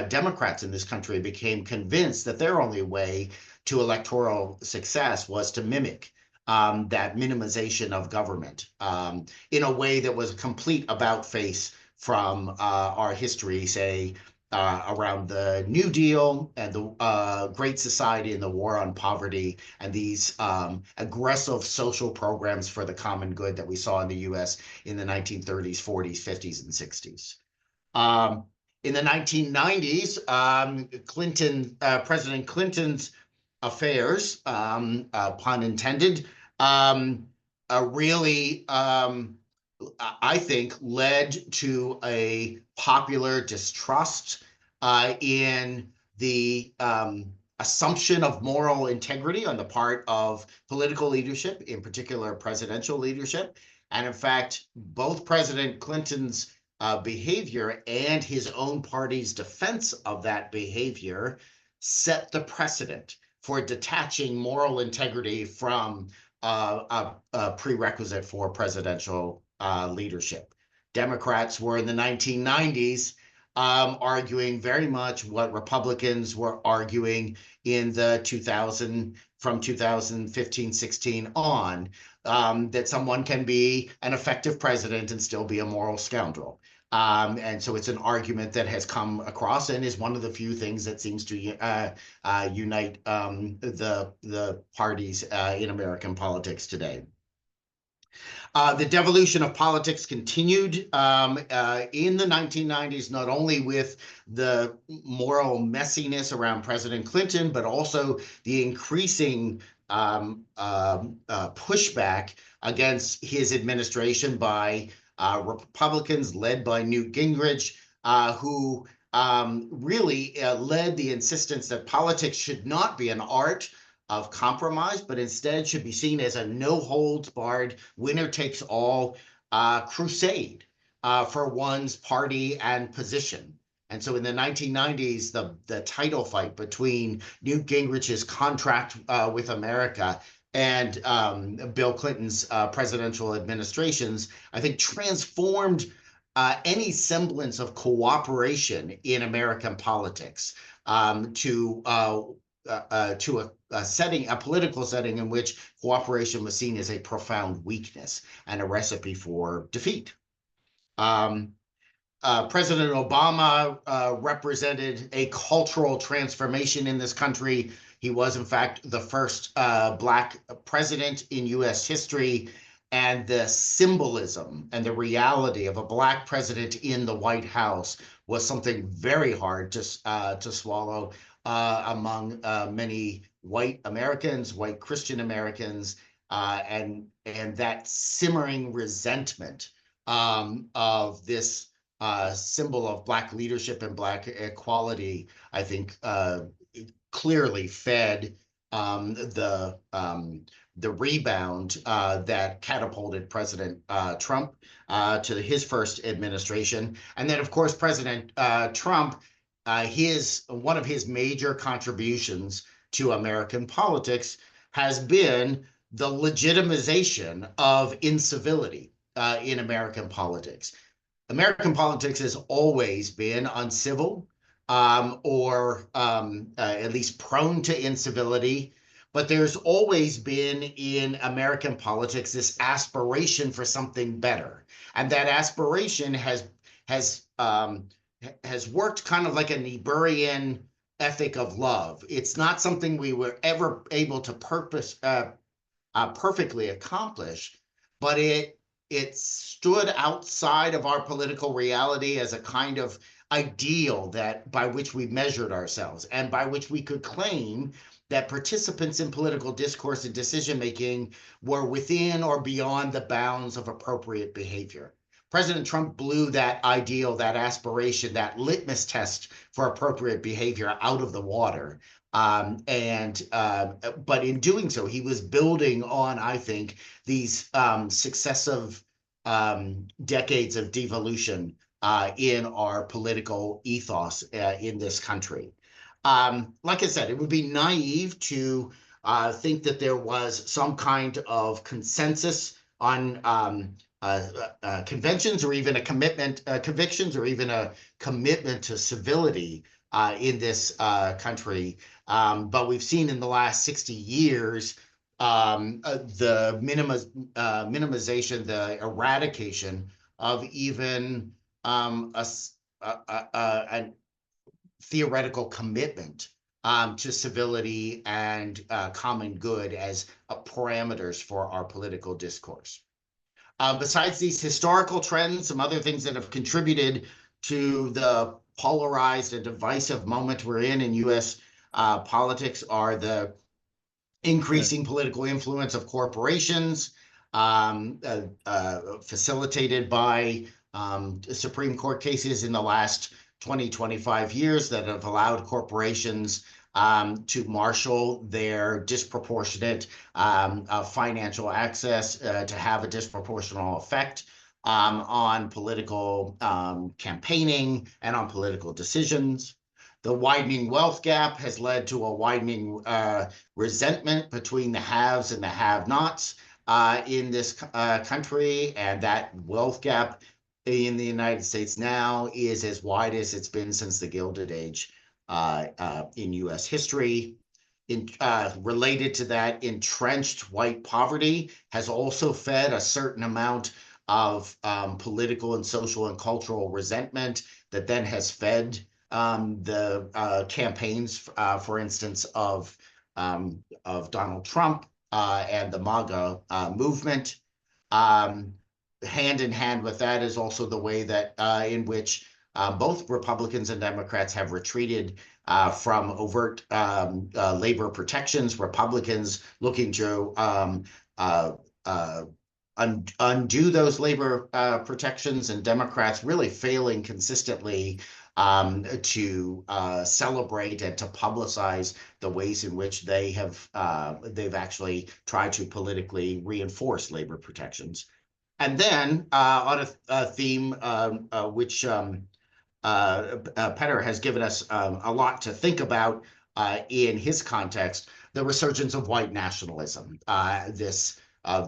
Democrats in this country became convinced that their only way to electoral success was to mimic that minimization of government in a way that was a complete about-face from our history, say, around the New Deal and the Great Society and the war on poverty and these aggressive social programs for the common good that we saw in the US in the 1930s, 40s, 50s, and 60s. In the 1990s, President Clinton's affairs, pun intended, really I think led to a popular distrust in the assumption of moral integrity on the part of political leadership, in particular presidential leadership. And in fact, both President Clinton's behavior and his own party's defense of that behavior set the precedent for detaching moral integrity from a prerequisite for presidential leadership. Democrats were in the 1990s arguing very much what Republicans were arguing in the from 2015-16 on, that someone can be an effective president and still be a moral scoundrel. And so it's an argument that has come across and is one of the few things that seems to unite the parties in American politics today. The devolution of politics continued in the 1990s, not only with the moral messiness around President Clinton, but also the increasing pushback against his administration by Republicans led by Newt Gingrich, who really led the insistence that politics should not be an art of compromise, but instead should be seen as a no-holds-barred, winner-takes-all crusade for one's party and position. And so in the 1990s, the title fight between Newt Gingrich's contract with America and Bill Clinton's presidential administrations, I think transformed any semblance of cooperation in American politics to a political setting in which cooperation was seen as a profound weakness and a recipe for defeat. President Obama represented a cultural transformation in this country. He was, in fact, the first Black president in US history, and the symbolism and the reality of a Black president in the White House was something very hard to swallow among many white Americans, white Christian Americans, and that simmering resentment of this symbol of Black leadership and Black equality, I think, clearly fed the rebound that catapulted President Trump to his first administration. And then, of course, President Trump, one of his major contributions to American politics has been the legitimization of incivility in American politics. American politics has always been uncivil, or at least prone to incivility. But there's always been in American politics this aspiration for something better, and that aspiration has worked kind of like a Niebuhrian ethic of love. It's not something we were ever able to perfectly accomplish, but it stood outside of our political reality as a kind of ideal that by which we measured ourselves and by which we could claim that participants in political discourse and decision making were within or beyond the bounds of appropriate behavior. President Trump blew that ideal, that aspiration, that litmus test for appropriate behavior out of the water. But in doing so, he was building on, I think, these successive decades of devolution in our political ethos in this country. Like I said, it would be naive to think that there was some kind of consensus on conventions or even a commitment, convictions or even a commitment to civility in this country. But we've seen in the last 60 years the minimization, the eradication of even a theoretical commitment to civility and common good as parameters for our political discourse. Besides these historical trends, some other things that have contributed to the polarized and divisive moment we're in U.S. Politics are the increasing political influence of corporations, facilitated by Supreme Court cases in the last 20, 25 years that have allowed corporations to marshal their disproportionate financial access to have a disproportional effect on political campaigning and on political decisions. The widening wealth gap has led to a widening resentment between the haves and the have-nots in this country, and that wealth gap in the United States now is as wide as it's been since the Gilded Age in U.S. history. Related to that, entrenched white poverty has also fed a certain amount of political and social and cultural resentment that then has fed the campaigns, for instance, of Donald Trump and the MAGA movement. Hand in hand with that is also the way that in which both Republicans and Democrats have retreated from overt labor protections. Republicans looking to undo those labor protections, and Democrats really failing consistently to celebrate and to publicize the ways in which they've actually tried to politically reinforce labor protections. And then on a theme which Petter has given us a lot to think about in his context, the resurgence of white nationalism, this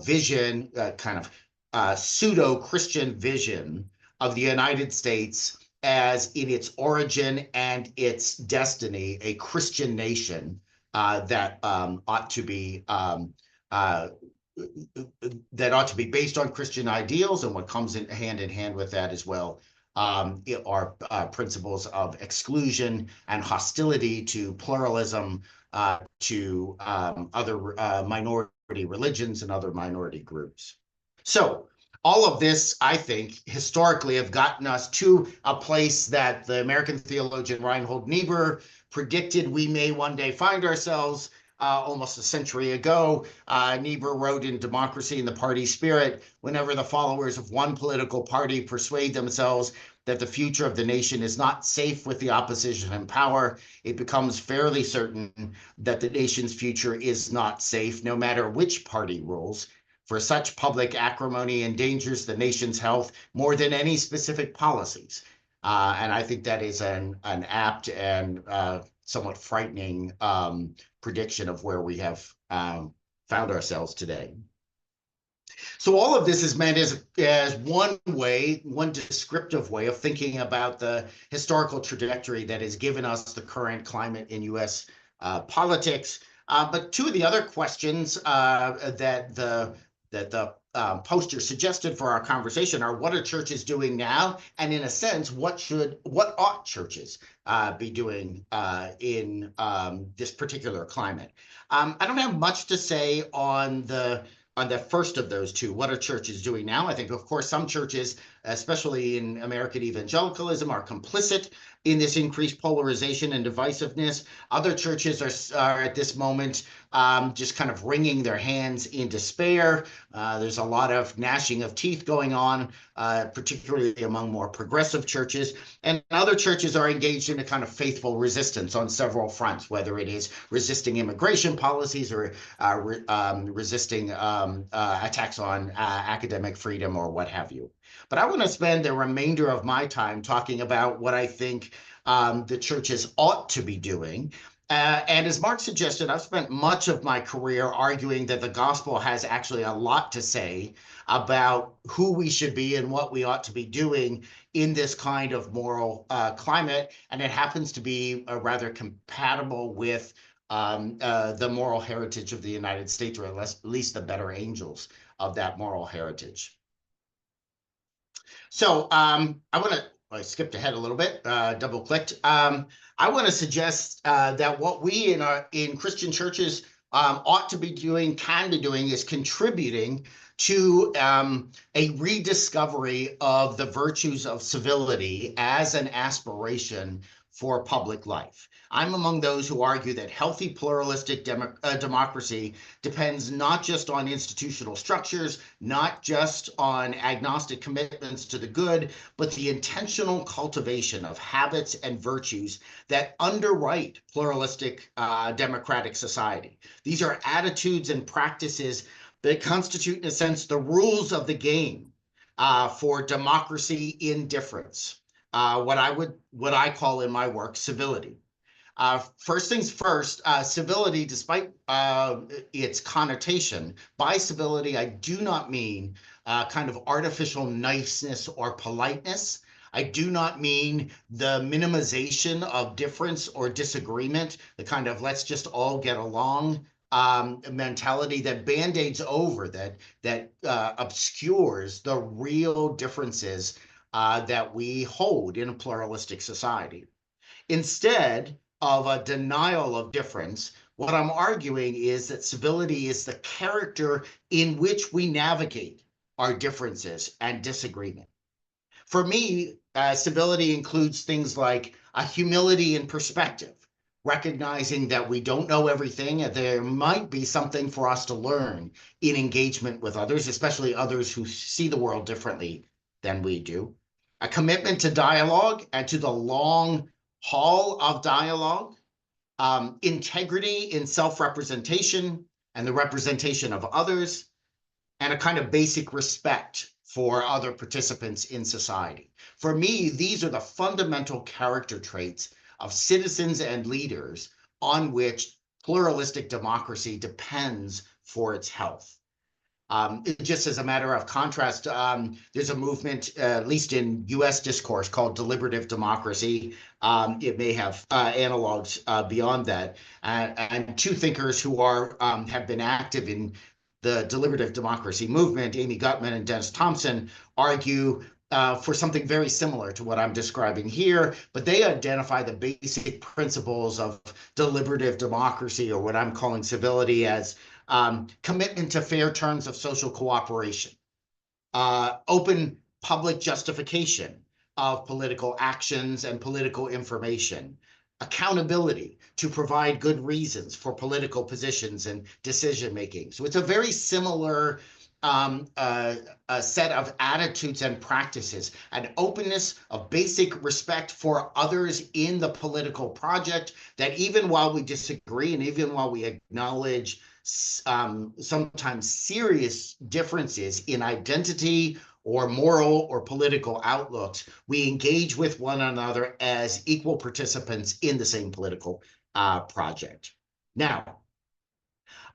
vision, kind of pseudo-Christian vision of the United States as in its origin and its destiny, a Christian nation that ought to be based on Christian ideals, and what comes in hand with that as well are principles of exclusion and hostility to pluralism, to other minority religions and other minority groups. So all of this, I think, historically have gotten us to a place that the American theologian Reinhold Niebuhr predicted we may one day find ourselves. Almost a century ago, Niebuhr wrote in Democracy and the Party Spirit, whenever the followers of one political party persuade themselves that the future of the nation is not safe with the opposition in power, it becomes fairly certain that the nation's future is not safe, no matter which party rules. For such public acrimony endangers the nation's health more than any specific policies. And I think that is an apt and somewhat frightening prediction of where we have found ourselves today. So all of this is meant as one way, one descriptive way of thinking about the historical trajectory that has given us the current climate in U.S. Politics. But two of the other questions that the poster suggested for our conversation are: what are churches doing now? And in a sense, what ought churches be doing in this particular climate? I don't have much to say on the first of those two. What are churches doing now? I think, of course, some churches, especially in American evangelicalism, are complicit in this increased polarization and divisiveness. Other churches are at this moment just kind of wringing their hands in despair. There's a lot of gnashing of teeth going on, particularly among more progressive churches. And other churches are engaged in a kind of faithful resistance on several fronts, whether it is resisting immigration policies or resisting attacks on academic freedom or what have you. But I want to spend the remainder of my time talking about what I think the churches ought to be doing. And as Mark suggested, I've spent much of my career arguing that the gospel has actually a lot to say about who we should be and what we ought to be doing in this kind of moral climate. And it happens to be rather compatible with the moral heritage of the United States, or at least the better angels of that moral heritage. So I skipped ahead a little bit, double clicked. I want to suggest that what we in Christian churches ought to be doing, can be doing, is contributing to a rediscovery of the virtues of civility as an aspiration for public life. I'm among those who argue that healthy pluralistic democracy depends not just on institutional structures, not just on agnostic commitments to the good, but the intentional cultivation of habits and virtues that underwrite pluralistic democratic society. These are attitudes and practices that constitute, in a sense, the rules of the game for democracy in difference. What I call in my work civility. First things first, civility, despite its connotation, by civility, I do not mean kind of artificial niceness or politeness. I do not mean the minimization of difference or disagreement, the kind of let's just all get along mentality that band-aids over, that obscures the real differences that we hold in a pluralistic society. Instead of a denial of difference, what I'm arguing is that civility is the character in which we navigate our differences and disagreement. For me, civility includes things like a humility in perspective, recognizing that we don't know everything, and there might be something for us to learn in engagement with others, especially others who see the world differently than we do. A commitment to dialogue and to the long haul of dialogue, integrity in self-representation and the representation of others, and a kind of basic respect for other participants in society. For me, these are the fundamental character traits of citizens and leaders on which pluralistic democracy depends for its health. Just as a matter of contrast, there's a movement, at least in US discourse, called deliberative democracy. It may have analogs beyond that. And two thinkers who have been active in the deliberative democracy movement, Amy Gutman and Dennis Thompson, argue for something very similar to what I'm describing here, but they identify the basic principles of deliberative democracy, or what I'm calling civility, as commitment to fair terms of social cooperation, open public justification of political actions and political information, accountability to provide good reasons for political positions and decision making. So it's a very similar a set of attitudes and practices, an openness, of basic respect for others in the political project, that even while we disagree and even while we acknowledge sometimes serious differences in identity or moral or political outlooks, we engage with one another as equal participants in the same political project. Now,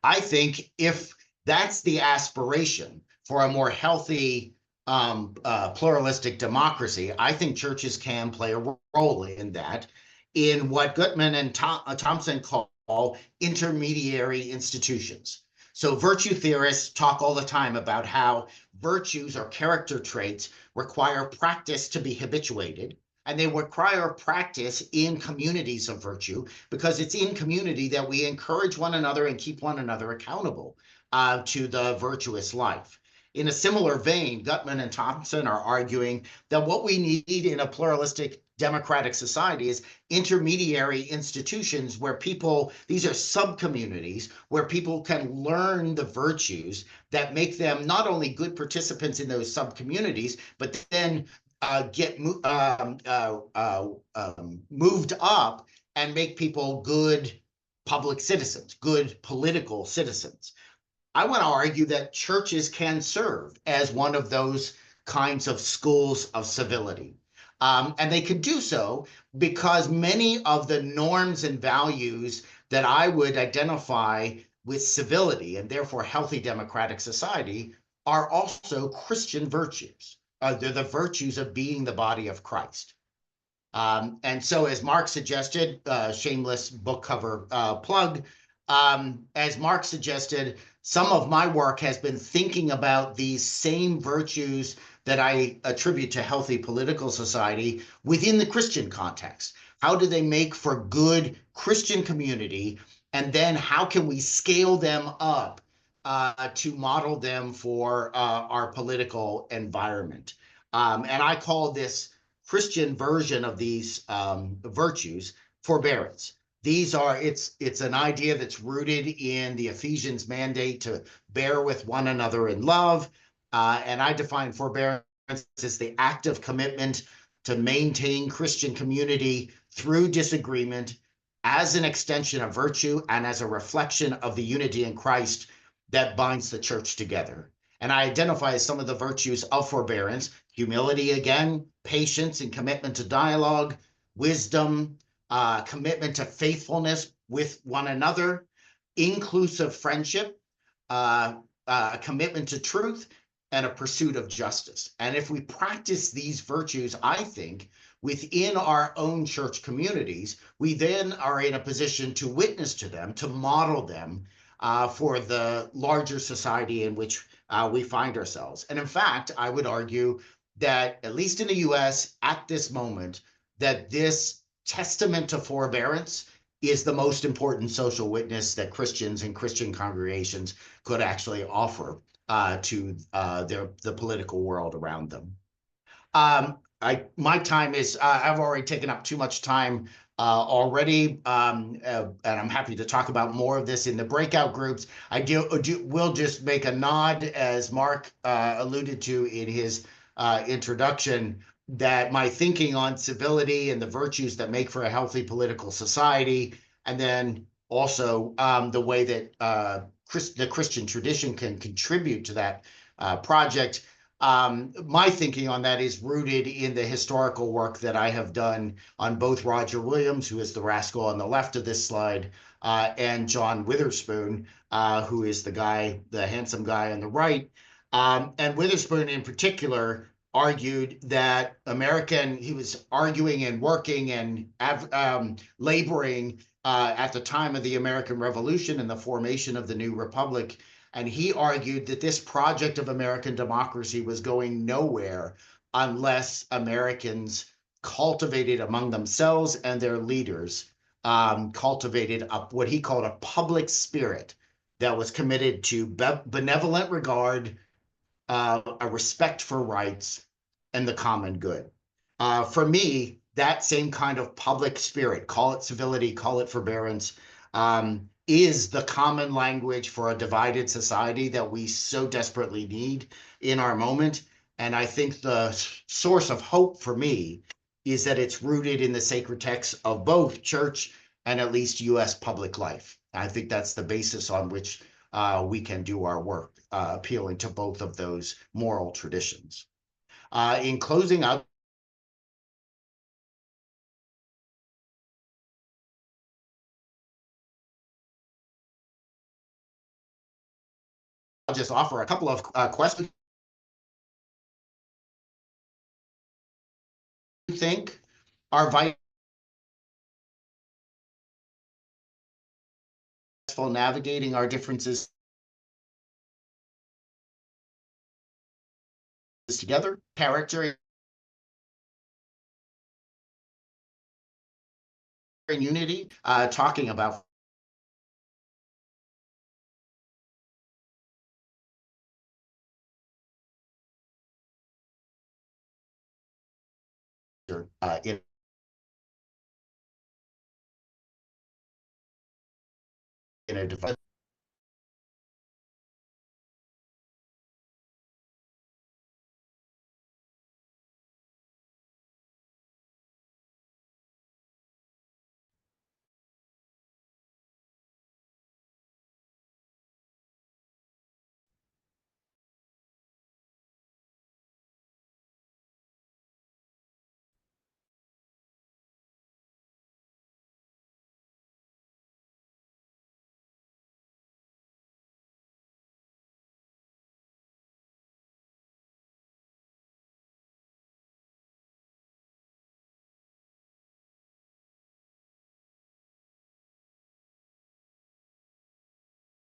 I think if that's the aspiration for a more healthy, pluralistic democracy, I think churches can play a role in that, in what Gutman and Thompson call intermediary institutions. So virtue theorists talk all the time about how virtues or character traits require practice to be habituated, and they require practice in communities of virtue, because it's in community that we encourage one another and keep one another accountable to the virtuous life. In a similar vein, Gutman and Thompson are arguing that what we need in a pluralistic democratic society is intermediary institutions where people, these are sub-communities, where people can learn the virtues that make them not only good participants in those sub-communities, but then get moved up and make people good public citizens, good political citizens. I want to argue that churches can serve as one of those kinds of schools of civility. And they can do so because many of the norms and values that I would identify with civility and therefore healthy democratic society are also Christian virtues. They're the virtues of being the body of Christ. And so, as Mark suggested, shameless book cover plug, as Mark suggested, some of my work has been thinking about these same virtues that I attribute to healthy political society within the Christian context. How do they make for good Christian community? And then how can we scale them up to model them for our political environment? And I call this Christian version of these virtues forbearance. These are, it's an idea that's rooted in the Ephesians mandate to bear with one another in love. And I define forbearance as the active commitment to maintain Christian community through disagreement as an extension of virtue and as a reflection of the unity in Christ that binds the church together. And I identify some of the virtues of forbearance: humility again, patience and commitment to dialogue, wisdom, commitment to faithfulness with one another, inclusive friendship, a commitment to truth, and a pursuit of justice. And if we practice these virtues, I think, within our own church communities, we then are in a position to witness to them, to model them for the larger society in which we find ourselves. And in fact, I would argue that, at least in the US at this moment, that this testament to forbearance is the most important social witness that Christians and Christian congregations could actually offer to the political world around them. My time is, I've already taken up too much time already, and I'm happy to talk about more of this in the breakout groups. I will just make a nod, as Mark alluded to in his introduction, that my thinking on civility and the virtues that make for a healthy political society, and then also the way that the Christian tradition can contribute to that project. My thinking on that is rooted in the historical work that I have done on both Roger Williams, who is the rascal on the left of this slide, and John Witherspoon, who is the handsome guy on the right. And Witherspoon in particular argued that he was arguing and working and laboring at the time of the American Revolution and the formation of the new republic. And he argued that this project of American democracy was going nowhere unless Americans cultivated among themselves and their leaders, cultivated what he called a public spirit that was committed to benevolent regard, a respect for rights, and the common good. For me, that same kind of public spirit, call it civility, call it forbearance, is the common language for a divided society that we so desperately need in our moment. And I think the source of hope for me is that it's rooted in the sacred texts of both church and at least US public life. I think that's the basis on which we can do our work, appealing to both of those moral traditions. In closing, I'll just offer a couple of questions think are vital navigating our differences together, character and unity, talking about in a device.